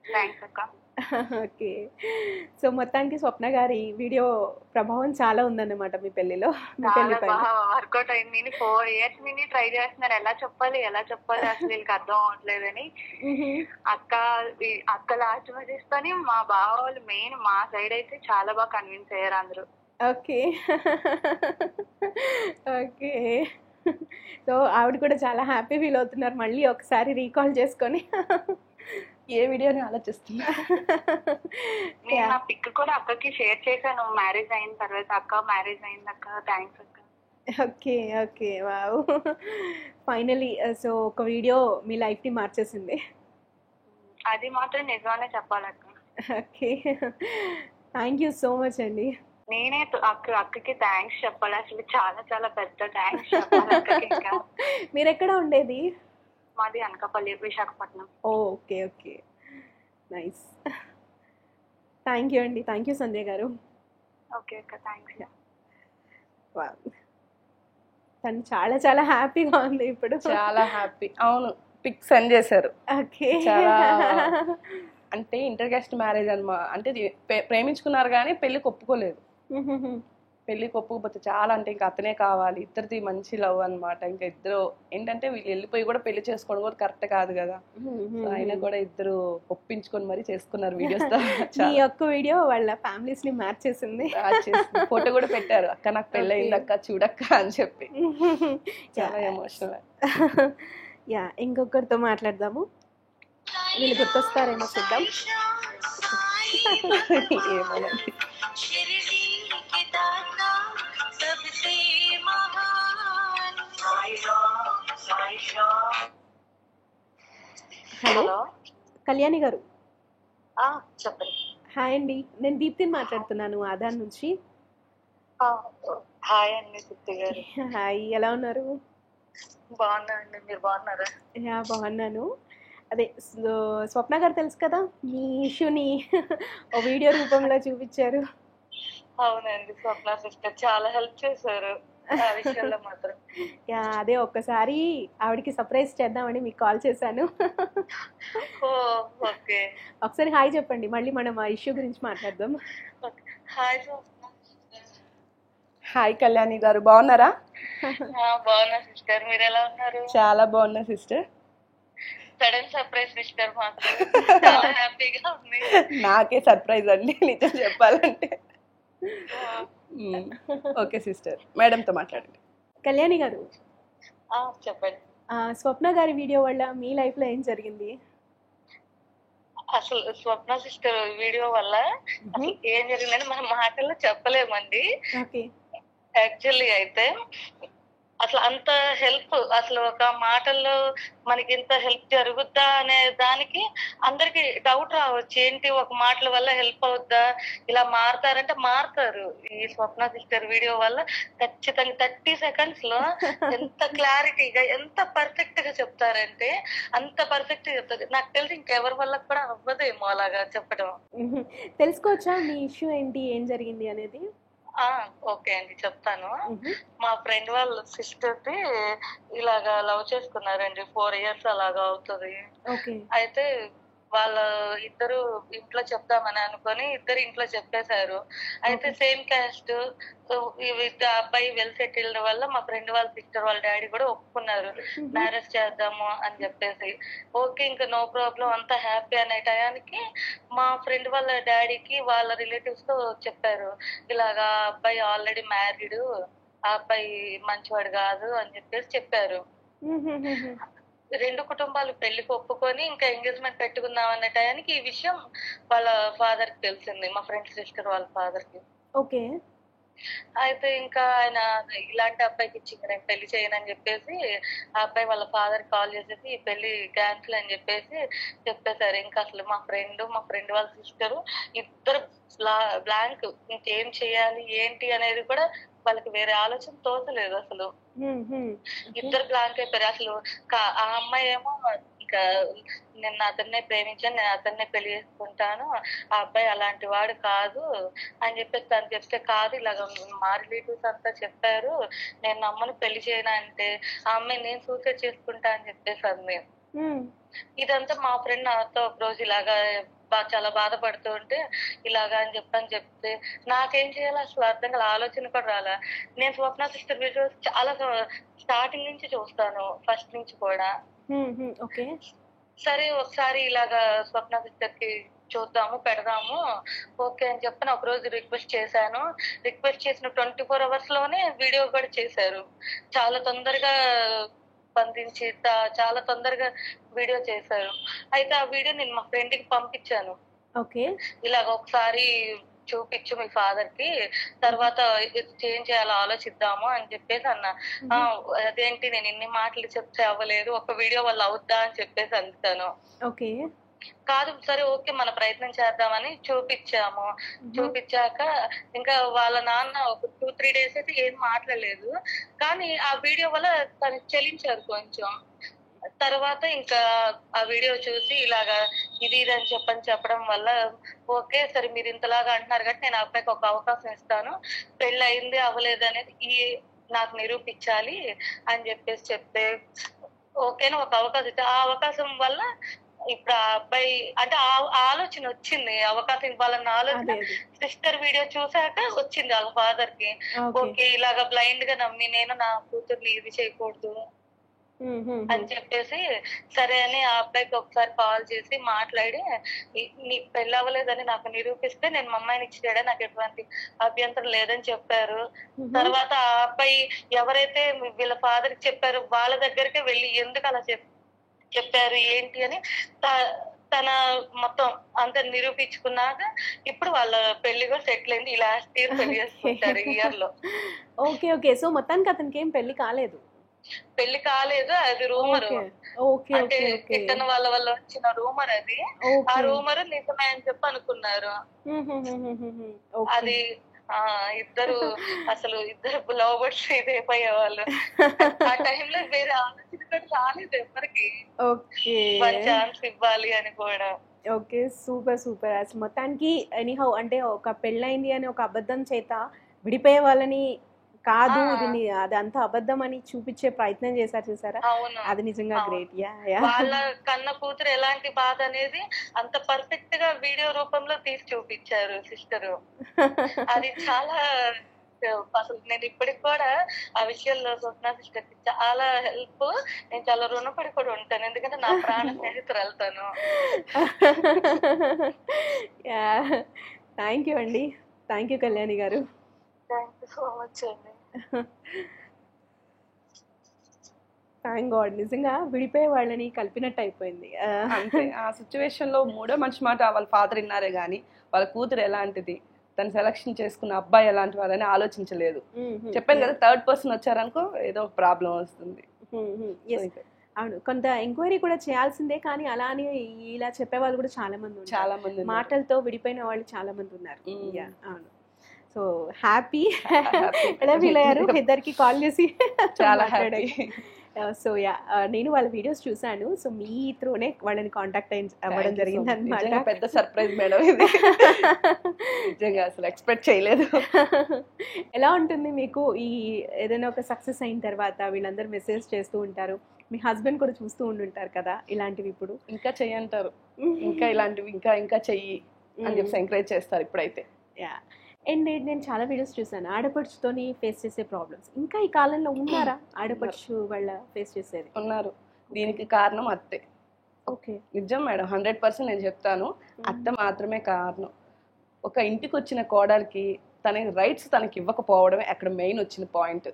థ్యాంక్స్ అక్క. ఓకే, సో మొత్తానికి స్వప్న గారి వీడియో ప్రభావం చాలా ఉందన్నమాట మీ పెళ్లిలో, మీ పెళ్లి పైన. వర్కౌట్ అయింది. నేను 4 years నుండి ట్రై చేస్తున్నాను, ఎలా చెప్పాలి అసలు వీళ్ళకి అర్థం అవ్వట్లేదని. అక్క లాస్ట్ మెసేజ్ తోని మా బావ వాళ్ళు మెయిన్ మా సైడ్ అయితే చాలా బాగా కన్విన్స్ అయ్యారు అందరూ. ఓకే. ఓకే. సో ఆవిడ కూడా చాలా హ్యాపీ ఫీల్ అవుతున్నారు మళ్ళీ ఒకసారి రీకాల్ చేసుకొని. ఏ వీడియోని ఆలోచిస్తున్నా. నేను నా పిక్ కూడా అక్కకి షేర్ చేశాను మ్యారేజ్ అయిన తర్వాత. అక్క మ్యారేజ్ అయింది అక్క, థ్యాంక్స్ అక్క. Okay okay wow. Finally so ఒక వీడియో మీ లైఫ్ని మార్చేసింది. అది మాత్రం నిజమనే చెప్పాలక్క. Okay thank you so much అండి. నేనే అక్కకి థ్యాంక్స్ చెప్పాలి, అసలు చాలా చాలా పెద్ద థ్యాంక్స్ చెప్పాలి అక్కకి. ఇంకా మీరు ఎక్కడ ఉండేది? మాది Anakapalli, Visakhapatnam. Okay okay nice. Thank you అండి. థ్యాంక్ యూ సంధ్య గారు. ఓకే అక్క, థ్యాంక్స్. వావ్ తను చాలా చాలా హ్యాపీగా ఉంది ఇప్పుడు. చాలా హ్యాపీ. అవును, పిక్ సెండ్ చేశారు. ఓకే చాలా అంటే ఇంటర్ కాస్ట్ మ్యారేజ్ అనమా, అంటే ప్రేమించుకున్నారు కానీ పెళ్ళికి ఒప్పుకోలేదు. పెళ్ళికి ఒప్పుకోపోతే చాలా, అంటే ఇంకా అతనే కావాలి, ఇద్దరిది మంచి లవ్ అనమాట. ఇంకా ఇద్దరు ఏంటంటే వీళ్ళు వెళ్ళిపోయి కూడా పెళ్లి చేసుకోవడం కూడా కరెక్ట్ కాదు కదా. ఆయన కూడా ఇద్దరు ఒప్పించుకొని మరీ చేసుకున్నారు వీడియోస్. ఈ ఒక్క వీడియో వాళ్ళ ఫ్యామిలీస్ ని మార్చేసింది. ఫోటో కూడా పెట్టారు, అక్క నాకు పెళ్ళి అయింది అక్క చూడక్క అని చెప్పి. చాలా ఎమోషనల్. యా ఇంకొకరితో మాట్లాడదాము, వీళ్ళు గుర్తొస్తారేమో చూద్దాం. ఏమోనండి. హలో కళ్యాణి గారు. చెప్పండి. హాయ్ అండి, నేను దీప్తిని మాట్లాడుతున్నాను ఆధార్ నుంచి. హాయ్ అండి దీప్తి గారు. హాయ్, ఎలా ఉన్నారు? బాగున్నా అండి, మీరు బాగున్నారా? యా బాగున్నాను. అదే స్వప్న గారు తెలుసు కదా, మీ ఇష్యూని ఓ వీడియో రూపంలో చూపించారు. అవునండి, స్వప్న సిస్టర్ చాలా హెల్ప్ చేశారు ఆ విషయంలో మాత్రం. యా అదే ఒక్కసారి ఆవిడకి సర్ప్రైజ్ చేద్దామని మీకు కాల్ చేశాను. ఓకే, ఒకసారి హాయ్ చెప్పండి, మళ్ళీ మనం ఆ ఇష్యూ గురించి మాట్లాడదాం. హాయ్. హాయ్ కళ్యాణి గారు, బాగున్నారా? బాగున్నా సిస్టర్, మీరు ఎలా ఉన్నారు? చాలా బాగున్నా సిస్టర్. సడన్ సర్ప్రైజ్ సిస్టర్, మాకు చాలా హ్యాపీగా ఉంది. నాకే సర్ప్రైజ్ అండి నిజం చెప్పాలంటే. ఓకే సిస్టర్, మేడంతో మాట్లాడండి. కళ్యాణి గారు చెప్పండి. స్వప్న గారి వీడియో వల్ల మీ లైఫ్ లో ఏం జరిగింది? అసలు స్వప్న సిస్టర్ వీడియో వల్ల అసలు ఏం జరిగిందని మన మాటల్లో చెప్పలేమండి. యాక్చువల్లీ అయితే అసలు అంత హెల్ప్, అసలు ఒక మాటల్లో మనకి ఇంత హెల్ప్ జరుగుద్దా అనే దానికి అందరికి డౌట్ రావచ్చు. ఏంటి ఒక మాటల వల్ల హెల్ప్ అవుద్దా, ఇలా మారుతారంటే మారుతారు. ఈ స్వప్న సిస్టర్ వీడియో వల్ల ఖచ్చితంగా 30 seconds లో ఎంత క్లారిటీగా, ఎంత పర్ఫెక్ట్ గా చెప్తారంటే అంత పర్ఫెక్ట్ గా చెప్తారు. నాకు తెలిసి ఇంకెవరి వల్ల కూడా అవ్వదేమో అలాగా చెప్పడం. తెలుసుకోవచ్చా మీ ఇష్యూ ఏంటి, ఏం జరిగింది అనేది? ఓకే అండి, చెప్తాను. మా ఫ్రెండ్ వాళ్ళ సిస్టర్ ది ఇలాగా లవ్ చేసుకున్నారండి, 4 years అలాగా అవుతుంది. అయితే వాళ్ళ ఇద్దరు ఇంట్లో చెప్దామని అనుకొని ఇద్దరు ఇంట్లో చెప్పేశారు. అయితే సేమ్ క్యాస్ట్, అబ్బాయి వెల్ సెటిల్డ్ వల్ల మా ఫ్రెండ్ వాళ్ళ సిస్టర్ వాళ్ళ డాడీ కూడా ఒప్పుకున్నారు మ్యారేజ్ చేద్దాము అని చెప్పేసి. ఓకే, ఇంకా నో ప్రాబ్లం, అంతా హ్యాపీ అనే టయానికి మా ఫ్రెండ్ వాళ్ళ డాడీకి వాళ్ళ రిలేటివ్స్ తో చెప్పారు, ఇలాగా అబ్బాయి ఆల్రెడీ మ్యారీడ్, ఆ అబ్బాయి మంచివాడు కాదు అని చెప్పేసి చెప్పారు. 2 కుటుంబాలు పెళ్లికి ఒప్పుకొని ఇంకా ఎంగేజ్మెంట్ పెట్టుకుందాం అనే టయానికి ఈ విషయం వాళ్ళ ఫాదర్ కి తెలిసింది, మా ఫ్రెండ్ సిస్టర్ వాళ్ళ ఫాదర్ కి. ఓకే. అయితే ఇంకా ఆయన ఇలాంటి అబ్బాయికి ఇచ్చి నేను పెళ్లి చేయనని చెప్పేసి ఆ అబ్బాయి వాళ్ళ ఫాదర్ కాల్ చేసేసి ఈ పెళ్లి క్యాన్సిల్ అని చెప్పేసి చెప్పేశారు. ఇంకా అసలు మా ఫ్రెండ్ వాళ్ళ సిస్టర్ ఇద్దరు బ్లాంక్, ఇంకేం చేయాలి ఏంటి అనేది కూడా వాళ్ళకి వేరే ఆలోచన తోచలేదు. అసలు ఇద్దరు బ్లాంక్ అయిపోయారు. అసలు ఆ అమ్మాయి ఏమో ఇంకా నేను అతన్నే ప్రేమించాను, నేను అతన్నే పెళ్లి చేసుకుంటాను, ఆ అబ్బాయి అలాంటి వాడు కాదు అని చెప్పేసి తను చెప్తే, కాదు ఇలాగ మా రిలేటివ్స్ అంతా చెప్పారు, నేను నమ్మని పెళ్లి చేయను అంటే ఆ అమ్మాయి నేను సూసైడ్ చేసుకుంటా అని చెప్పేసి అంది. ఇదంతా మా ఫ్రెండ్ నాతో ఒక రోజు ఇలాగా చాలా బాధపడుతూ ఉంటే ఇలాగా అని చెప్తే నాకేం చేయాలో అసలు అర్థం కాల, ఆలోచన కూడా రాలా. నేను స్వప్న సిస్టర్ వీడియోస్ చాలా స్టార్టింగ్ నుంచి చూస్తాను, ఫస్ట్ నుంచి కూడా. సరే ఒకసారి ఇలాగా స్వప్న సిస్టర్ కి చూద్దాము పెడదాము ఓకే అని చెప్పి ఒక రోజు రిక్వెస్ట్ చేశాను. రిక్వెస్ట్ చేసిన 24 hours లోనే వీడియో కూడా చేశారు. చాలా తొందరగా స్పందించి చాలా తొందరగా వీడియో చేశారు. అయితే ఆ వీడియో నేను మా ఫ్రెండ్ కి పంపించాను. ఓకే. ఇలాగ ఒకసారి చూపించు మీ ఫాదర్ కి, తర్వాత చేంజ్ చేయాలో ఆలోచిద్దాము అని చెప్పేసి అన్నా. అదేంటి నేను ఇన్ని మాటలు చెప్తే అవ్వలేదు, ఒక వీడియో వల్ల అవుద్దా అని చెప్పేసి అందుతాను. ఓకే. కాదు సరే ఓకే మన ప్రయత్నం చేద్దామని చూపించాము. చూపించాక ఇంకా వాళ్ళ నాన్న ఒక 2-3 days అయితే ఏం మాట్లాడలేదు. కానీ ఆ వీడియో వల్ల తను చెల్లించారు కొంచెం. తర్వాత ఇంకా ఆ వీడియో చూసి ఇలాగా ఇది అని చెప్పడం వల్ల ఓకే సరే మీరు ఇంతలాగా అంటున్నారు కాబట్టి నేను ఆ అబ్బాయికి ఒక అవకాశం ఇస్తాను, పెళ్లి అయింది అవ్వలేదు అనేది నాకు నిరూపించాలి అని చెప్పేసి చెప్తే ఓకేనా ఒక అవకాశం ఇస్తే ఆ అవకాశం వల్ల ఇప్పుడు ఆ అబ్బాయి అంటే ఆ ఆలోచన వచ్చింది, అవకాశం ఇవ్వాలన్న ఆలోచన సిస్టర్ వీడియో చూసాక వచ్చింది వాళ్ళ ఫాదర్ కి. ఓకే ఇలాగా బ్లైండ్ గా నమ్మి నేను నా కూతుర్ని ఇది చేయకూడదు అని చెప్పేసి సరే అని ఆ అబ్బాయికి ఒకసారి కాల్ చేసి మాట్లాడి నీకు పెళ్లి అవ్వలేదని నాకు నిరూపిస్తే నేను మా అమ్మాయిని ఇచ్చేయడా నాకు ఎటువంటి అభ్యంతరం లేదని చెప్పారు. తర్వాత ఆ అబ్బాయి ఎవరైతే వీళ్ళ ఫాదర్ కి చెప్పారో వాళ్ళ దగ్గరికే వెళ్ళి ఎందుకు అలా చెప్పారు ఏంటి అని తన మొత్తం అంత నిరూపించుకున్నాక ఇప్పుడు వాళ్ళ పెళ్లి కూడా సెటిల్ అయింది. ఈ లాస్ట్ ఇయర్ పెళ్లి చేసుకుంటారు ఈ ఇయర్ లో. Okay okay. సో మొత్తానికి అతనికి ఏం పెళ్లి కాలేదు? పెళ్లి కాలేదు, అది రూమర్. అంటే కిట్టన వాళ్ళ వల్ల వచ్చిన రూమర్ అది. ఆ రూమర్ నిజమే అని చెప్పి అనుకున్నారు. అది ఇద్దరు అసలు ఇద్దరు లవ్ బర్డ్స్ ఇదైపోయేవాళ్ళు. ఆ టైంలో వేరే ఆలోచన కూడా రాలేదు ఎవరికి ఛాన్స్ ఇవ్వాలి అని కూడా. Okay super super. అసలు మొత్తానికి ఎనీహౌ అంటే ఒక పెళ్ళైంది అని ఒక అబద్ధం చేత విడిపోయే వాళ్ళని కాదు ఇది అదంతా అబద్ధం అని చూపించే ప్రయత్నం చేశారు చూసారా, అది నిజంగా గ్రేట్. వాళ్ళ కన్న కూతురు ఎలాంటి బాధ అనేది అంత పర్ఫెక్ట్ గా వీడియో రూపంలో తీసి చూపించారు సిస్టర్. అది చాలా అసలు నేను ఇప్పటికి కూడా ఆ విషయంలో స్వప్న సిస్టర్ కి చాలా హెల్ప్, నేను చాలా రుణపడి కూడా ఉంటాను ఎందుకంటే నా ప్రాణ స్నేహితురాలు తను. థ్యాంక్ యూ అండి, థ్యాంక్ యూ కళ్యాణి గారు. థ్యాంక్ యూ సో మచ్ అండి. థ్యాంక్ గాడ్, నిజంగా విడిపోయే వాళ్ళని కలిపినట్టు అయిపోయింది. అంతే ఆ సిచ్యువేషన్ లో మూడో మనిషి మాట వాళ్ళ ఫాదర్ విన్నారే గానీ వాళ్ళ కూతురు ఎలాంటిది, తను సెలక్షన్ చేసుకున్న అబ్బాయి ఎలాంటి వాళ్ళని ఆలోచించలేదు. చెప్పాను కదా థర్డ్ పర్సన్ వచ్చారనుకో ఏదో ఒక ప్రాబ్లం వస్తుంది. అవును, కొంత ఎంక్వైరీ కూడా చేయాల్సిందే, కానీ అలా అని ఇలా చెప్పేవాళ్ళు కూడా చాలా మంది మాటలతో విడిపోయిన వాళ్ళు చాలా మంది ఉన్నారు. అవును. సో హ్యాపీ ఎలా ఫీల్ అయ్యారు ఇద్దరికి కాల్ చేసి? చాలా హ్యాపీ. సో నేను వాళ్ళ వీడియోస్ చూసాను. సో మీ త్రూనే వాళ్ళని కాంటాక్ట్ అవ్వడం జరిగింది అనమాట. పెద్ద సర్ప్రైజ్ మేడం ఇది, నిజంగా అసలు ఎక్స్పెక్ట్ చేయలేదు. ఎలా ఉంటుంది మీకు ఈ ఏదైనా ఒక సక్సెస్ అయిన తర్వాత వీళ్ళందరూ మెసేజ్ చేస్తూ ఉంటారు, మీ హస్బెండ్ కూడా చూస్తూ ఉండుంటారు కదా ఇలాంటివి, ఇప్పుడు ఇంకా చెయ్యంటారు, ఇంకా ఇలాంటివి ఇంకా చెయ్యి అని చెప్పి ఎంకరేజ్ చేస్తారు ఇప్పుడైతే. అండ్ నేను చాలా వీడియోస్ చూసాను ఆడపడుచుతోని ఫేస్ చేసే ప్రాబ్లమ్స్. ఇంకా ఈ కాలంలో ఉన్నారా ఆడపడుచు వాళ్ళ ఫేస్ చేసేది? ఉన్నారు. దీనికి కారణం అత్తే. ఓకే, నిజం మేడం, 100% నేను చెప్తాను, అత్త మాత్రమే కారణం. ఒక ఇంటికి వచ్చిన కోడలికి తన రైట్స్ తనకి ఇవ్వకపోవడమే అక్కడ మెయిన్ వచ్చిన పాయింట్.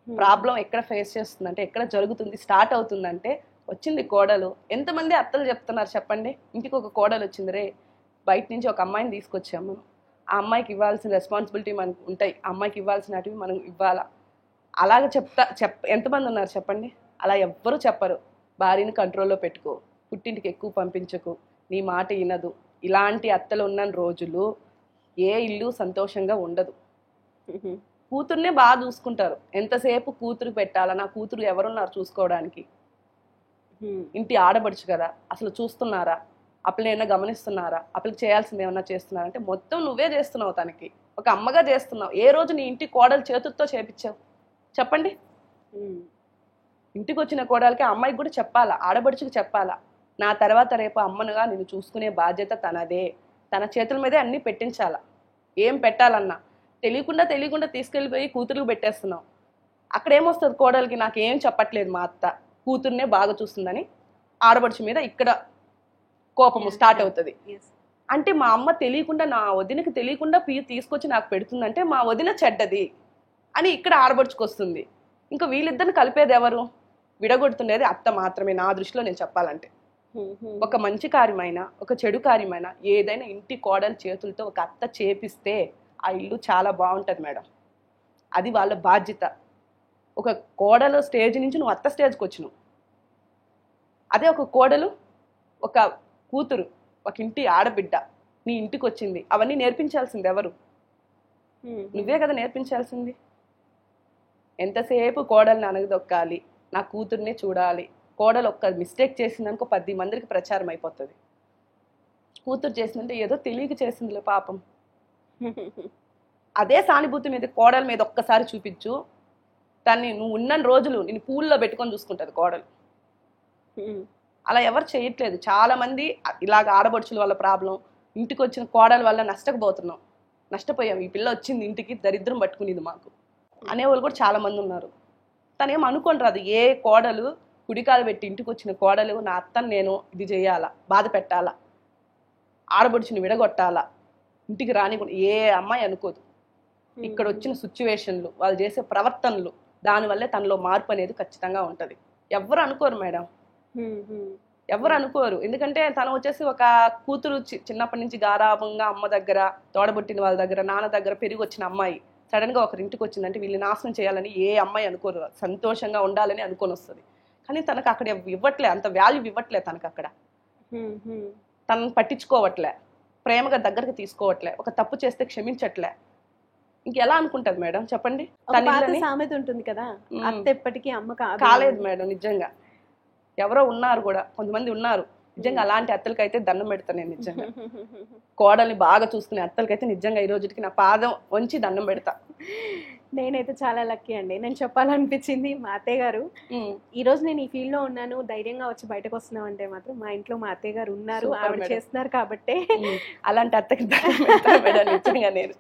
ప్రాబ్లం ఎక్కడ ఫేస్ చేస్తుందంటే, ఎక్కడ జరుగుతుంది స్టార్ట్ అవుతుందంటే, వచ్చింది కోడలు. ఎంతమంది అత్తలు చెప్తున్నారు చెప్పండి, ఇంటికి ఒక కోడలు వచ్చింది రే, బయట నుంచి ఒక అమ్మాయిని తీసుకొచ్చాము, ఆ అమ్మాయికి ఇవ్వాల్సిన రెస్పాన్సిబిలిటీ మనకు ఉంటాయి, ఆ అమ్మాయికి ఇవ్వాల్సినవి మనం ఇవ్వాలా, అలాగ ఎంతమంది ఉన్నారు చెప్పండి? అలా ఎవ్వరూ చెప్పరు. భార్యని కంట్రోల్లో పెట్టుకో, పుట్టింటికి ఎక్కువ పంపించకు, నీ మాట వినదు. ఇలాంటి అత్తలు ఉన్న రోజులు ఏ ఇల్లు సంతోషంగా ఉండదు. కూతుర్నే బాగా చూసుకుంటారు, ఎంతసేపు కూతురు పెట్టాలా, నా కూతురు ఎవరున్నారు చూసుకోవడానికి, ఇంటి ఆడబడుచు కదా, అసలు చూస్తున్నారా, అప్పలు ఏమైనా గమనిస్తున్నారా, అప్పలకి చేయాల్సింది ఏమన్నా చేస్తున్నారా అంటే మొత్తం నువ్వే చేస్తున్నావు, తనకి ఒక అమ్మగా చేస్తున్నావు. ఏ రోజు నీ ఇంటి కోడలు చేతులతో చేపించావు చెప్పండి? ఇంటికి వచ్చిన కోడలకి అమ్మాయికి కూడా చెప్పాలా, ఆడబడుచుకి చెప్పాలా, నా తర్వాత రేపు అమ్మనుగా నేను చూసుకునే బాధ్యత తనదే, తన చేతుల మీదే అన్నీ పెట్టించాలా. ఏం పెట్టాలన్నా తెలియకుండా తీసుకెళ్ళిపోయి కూతురుకు పెట్టేస్తున్నావు. అక్కడ ఏమొస్తుంది కోడలికి, నాకు ఏం చెప్పట్లేదు మా అత్త, కూతుర్నే బాగా చూస్తుందని ఆడబడుచు మీద ఇక్కడ కోపము స్టార్ట్ అవుతుంది. అంటే మా అమ్మ తెలియకుండా, నా వదినకి తెలియకుండా తీసుకొచ్చి నాకు పెడుతుందంటే మా వదిన చెడ్డది అని ఇక్కడ ఆడబడుచుకొస్తుంది. ఇంకా వీళ్ళిద్దరిని కలిపేది ఎవరు? విడగొడుతుండేది అత్త మాత్రమే నా దృష్టిలో నేను చెప్పాలంటే. ఒక మంచి కార్యమైన ఒక చెడు కార్యమైన ఏదైనా ఇంటి కోడలు చేతులతో ఒక అత్త చేపిస్తే ఆ ఇల్లు చాలా బాగుంటుంది మేడం. అది వాళ్ళ బాధ్యత. ఒక కోడలు స్టేజ్ నుంచి నువ్వు అత్త స్టేజ్కి వచ్చినావు. అదే ఒక కోడలు, ఒక కూతురు, ఒక ఇంటి ఆడబిడ్డ నీ ఇంటికి వచ్చింది, అవన్నీ నేర్పించాల్సింది ఎవరు? నువ్వే కదా నేర్పించాల్సింది. ఎంతసేపు కోడల్ని అనగదొక్కాలి, నా కూతుర్నే చూడాలి. కోడలు ఒక్క మిస్టేక్ చేసిందనుకో 10 మందికి ప్రచారం అయిపోతుంది. కూతురు చేసిందంటే ఏదో తెలియక చేసిందిలే పాపం. అదే సానుభూతి మీద కోడల మీద ఒక్కసారి చూపించు, దాన్ని నువ్వు ఉన్న రోజులు నేను పూల్లో పెట్టుకొని చూసుకుంటుంది కోడలు. అలా ఎవరు చేయట్లేదు. చాలా మంది ఇలాగ ఆడబడుచుల వల్ల ప్రాబ్లం, ఇంటికి వచ్చిన కోడల వల్ల నష్టపోయాం. ఈ పిల్ల వచ్చింది ఇంటికి దరిద్రం పట్టుకునేది మాకు అనేవాళ్ళు కూడా చాలా మంది ఉన్నారు. తనేం అనుకోని రాదు. ఏ కోడలు కుడికాలు పెట్టి ఇంటికి వచ్చిన కోడలు నా అత్తను నేను ఇది చేయాలా, బాధ పెట్టాలా, ఆడబడుచుని విడగొట్టాలా, ఇంటికి రానికుండా ఏ అమ్మాయి అనుకోదు. ఇక్కడ వచ్చిన సిచ్యువేషన్లు, వాళ్ళు చేసే ప్రవర్తనలు, దానివల్లే తనలో మార్పు అనేది ఖచ్చితంగా ఉంటుంది. ఎవరు అనుకోరు మేడం, ఎవరు అనుకోరు. ఎందుకంటే తను వచ్చేసి ఒక కూతురు చిన్నప్పటి నుంచి గారాభంగా అమ్మ దగ్గర, తోడబుట్టిన వాళ్ళ దగ్గర, నాన్న దగ్గర పెరిగి వచ్చిన అమ్మాయి సడన్గా ఒకరి ఇంటికి వచ్చిందంటే వీళ్ళని నాశనం చేయాలని ఏ అమ్మాయి అనుకోరు. సంతోషంగా ఉండాలని అనుకొని వస్తుంది. కానీ తనకు అక్కడ ఇవ్వట్లే, అంత వాల్యూ ఇవ్వట్లే. తనకు అక్కడ తనను పట్టించుకోవట్లే, ప్రేమగా దగ్గరకు తీసుకోవట్లే, ఒక తప్పు చేస్తే క్షమించట్లే. ఇంకెలా అనుకుంటది మేడం చెప్పండి? సామెత ఉంటుంది కదా, అత్త ఎప్పటికీ అమ్మ కాలేదు మేడం. నిజంగా ఎవరో ఉన్నారు కూడా, కొంతమంది ఉన్నారు నిజంగా అలాంటి అత్తలకైతే దండం పెడతా నేను. నిజంగా కోడల్ని బాగా చూసుకునే అత్తలకైతే నిజంగా ఈ రోజుకి నా పాదం వంచి దండం పెడతా. నేనైతే చాలా లక్కీ అండి. నేను చెప్పాలనిపించింది, మా అత్తయ్య గారు ఈ రోజు నేను ఈ ఫీల్డ్ లో ఉన్నాను, ధైర్యంగా వచ్చి బయటకు వస్తున్నాం అంటే మాత్రం మా ఇంట్లో మా అత్తయ్య గారు ఉన్నారు, ఆవిడ చేస్తున్నారు కాబట్టి. అలాంటి అత్తకి నిజంగా నేను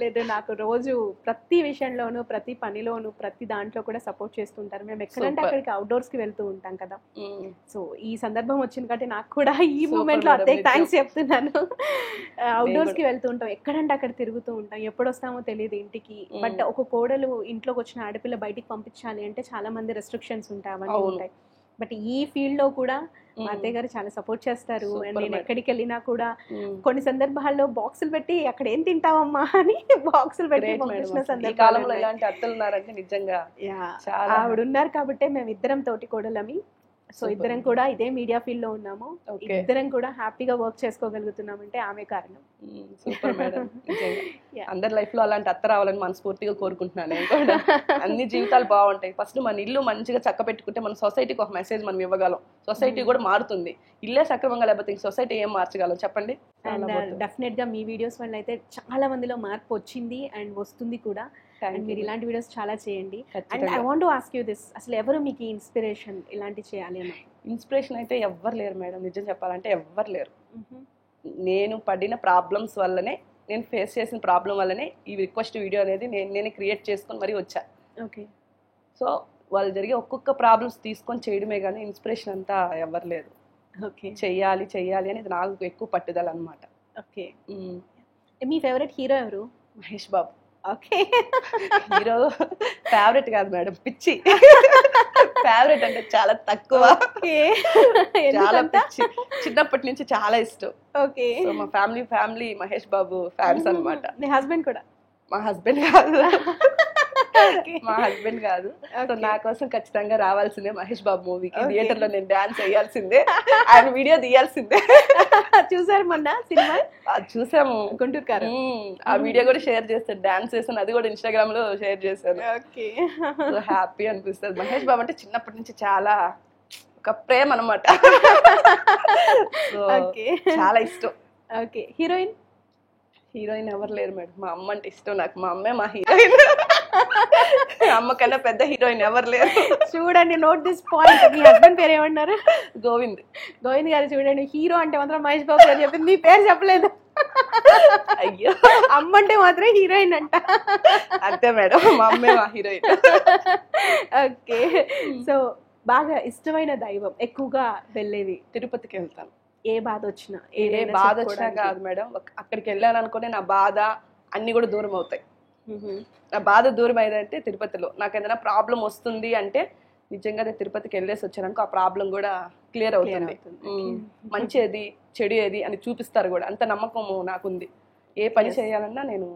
లేదు, నాకు రోజు ప్రతి విషయంలోనూ, ప్రతి పనిలోనూ, ప్రతి దాంట్లో కూడా సపోర్ట్ చేస్తుంటారు. మేము ఎక్కడంటే అక్కడికి అవుట్డోర్స్ కి వెళ్తూ ఉంటాం కదా. సో ఈ సందర్భం వచ్చింది కాబట్టి నాకు కూడా ఈ మూమెంట్ లో అత్తయ్య థ్యాంక్స్ చెప్తున్నాను. అవుట్డోర్స్ కి వెళ్తూ ఉంటాం, ఎక్కడంటే అక్కడ తిరుగుతూ ఉంటాం, ఎప్పుడు వస్తామో తెలియదు ఇంటికి. బట్ ఒక కోడలు ఇంట్లోకి వచ్చిన ఆడపిల్ల బయటికి పంపించాలి అంటే చాలా మంది రెస్ట్రిక్షన్స్ ఉంటాయి, అవన్నీ ఉంటాయి. బట్ ఈ ఫీల్డ్ లో కూడా మా అత్తయ్య గారు చాలా సపోర్ట్ చేస్తారు. అండ్ నేను ఎక్కడికి వెళ్ళినా కూడా కొన్ని సందర్భాల్లో బాక్సులు పెట్టి అక్కడ ఏం తింటావమ్మా అని బాక్సులు పెట్టి పంపించిన సందర్భాలు ఆవిడ ఉన్నారు కాబట్టి మేము ఇద్దరం తోటి కోడలమి. సో ఇద్దరం కూడా ఇదే మీడియా ఫీల్డ్ లో ఉన్నాము, ఇద్దరం కూడా హ్యాపీగా వర్క్ చేసుకోగలుగుతున్నాం అంటే ఆమె కారణం. Super madam. అందరి లైఫ్ లో అలాంటి అత్త రావాలని మనస్ఫూర్తిగా కోరుకుంటున్నాను నేను కూడా. అన్ని జీవితాలు బాగుంటాయి. ఫస్ట్ మన ఇల్లు మంచిగా చక్క పెట్టుకుంటే మన సొసైటీకి ఒక మెసేజ్ మనం ఇవ్వగలం, సొసైటీ కూడా మారుతుంది. ఇల్లే సక్రమంగా లేకపోతే సొసైటీ ఏం మార్చగలం చెప్పండి? అండ్ డెఫినెట్ గా మీ వీడియోస్ వల్ల అయితే చాలా మందిలో మార్పు వచ్చింది అండ్ వస్తుంది కూడా. అండ్ మీరు ఇలాంటి వీడియోస్ చాలా చేయండి. And I want to ask you this, అసలు ఎవరు మీకు ఇన్స్పిరేషన్ ఇలాంటి చేయాలి అని? ఇన్స్పిరేషన్ అయితే ఎవ్వరు లేరు మేడం, నిజం చెప్పాలంటే ఎవ్వరు లేరు. నేను పడిన ప్రాబ్లమ్స్ వల్లనే, నేను ఫేస్ చేసిన ప్రాబ్లం వల్లనే ఈ రిక్వెస్ట్ వీడియో అనేది నేను క్రియేట్ చేసుకొని మరీ వచ్చా. ఓకే. సో వాళ్ళు జరిగే ఒక్కొక్క ప్రాబ్లమ్స్ తీసుకొని చేయడమే కానీ ఇన్స్పిరేషన్ అంతా ఎవరు లేదు. ఓకే, చెయ్యాలి చెయ్యాలి అనేది నాకు ఎక్కువ పట్టుదల అనమాట. ఓకే. మీ ఫేవరెట్ హీరో ఎవరు? Mahesh Babu. Okay. Hero favourite కాదు మేడం, పిచ్చి. ఫేవరెట్ అంటే చాలా తక్కువ, చాలా పిచ్చి. చిన్నప్పటి నుంచి చాలా ఇష్టం. ఓకే. మా ఫ్యామిలీ మహేష్ బాబు ఫ్యాన్స్ అన్నమాట. మీ హస్బెండ్ కూడా? మా హస్బెండ్ కాదు, మా హస్బెండ్ కాదు. సో నా కోసం ఖచ్చితంగా రావాల్సిందే మహేష్ బాబు మూవీకి. థియేటర్ లో నేను డాన్స్ వేయాల్సిందే, ఆయన వీడియో తీయాల్సిందే. చూసారు మొన్న సినిమా? చూసాము, గుంటూరు కారు. ఆ వీడియో కూడా షేర్ చేస్తాను, డాన్స్ చేస్తాను, అది కూడా ఇన్స్టాగ్రామ్ లో షేర్ చేశాను. ఓకే. సో హ్యాపీ అనిపిస్తుంది. మహేష్ బాబు అంటే చిన్నప్పటి నుంచి చాలా ఒక ప్రేమ అనమాట. సో చాలా ఇష్టం. ఓకే. హీరోయిన్? హీరోయిన్ ఎవరు లేరు మేడం, మా అమ్మ అంటే ఇష్టం నాకు. మా అమ్మే మా హీరోయిన్. అమ్మ కన్నా పెద్ద హీరోయిన్ ఎవరు లేరు. చూడండి, note this point. Me husband పేరు ఏమన్నారు? గోవింద్. గోవింద్ గారు చూడండి, హీరో అంటే మాత్రం మహేష్ బాబు గారు చెప్పింది, మీ పేరు చెప్పలేదు. అయ్యో, అమ్మ అంటే మాత్రం హీరోయిన్ అంట. అంతే మేడం, మా అమ్మే మా హీరోయిన్. ఓకే. సో బాగా ఇష్టమైన దైవం, ఎక్కువగా వెళ్ళేది? తిరుపతికి వెళ్తాను. ఏ బాధ వచ్చినా ఏ ఏదైనా బాధ వచ్చినా చెప్పుకోవడానికి. కాదు మేడం, అక్కడికి వెళ్ళాను అనుకుని నా బాధ అన్ని కూడా దూరం అవుతాయి. మ్మ్. నా బాధ దూరం అయిందంటే తిరుపతిలో నాకు ఏదైనా ప్రాబ్లం వస్తుంది అంటే నిజంగా నేను తిరుపతికి వెళ్ళేసి వచ్చాననుకో ఆ ప్రాబ్లం కూడా క్లియర్ అవుతుంది. మంచి ఏది చెడు ఏది అని చూపిస్తారు కూడా, అంత నమ్మకము నాకుంది. ఏ పని చేయాలన్నా నేను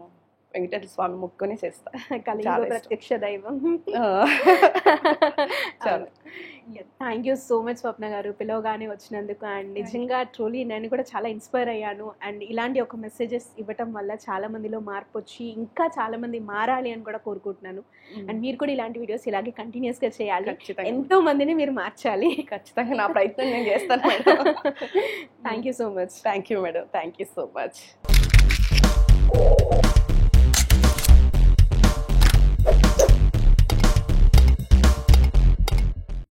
వెంకటేశ్వర స్వామి మొక్కుని చేస్తా. కలియుగ చాలా ఇష్టం. ప్రత్యక్ష దైవం. ఆ. చాలా. థ్యాంక్ యూ సో మచ్ స్వప్న గారు పిలవగానే వచ్చినందుకు. అండ్ నిజంగా ట్రూలీ నేను కూడా చాలా ఇన్స్పైర్ అయ్యాను. అండ్ ఇలాంటి ఒక మెసేజెస్ ఇవ్వటం వల్ల చాలా మందిలో మార్పు వచ్చి ఇంకా చాలా మంది మారాలి అని కూడా కోరుకుంటున్నాను. అండ్ మీరు కూడా ఇలాంటి వీడియోస్ ఇలాగే కంటిన్యూస్ గా చేయాలి, ఖచ్చితంగా. ఎంతో మందిని మీరు మార్చాలి. ఖచ్చితంగా నా ప్రయత్నం నేను చేస్తాను madam. Thank you so much. Thank you madam, thank you so much.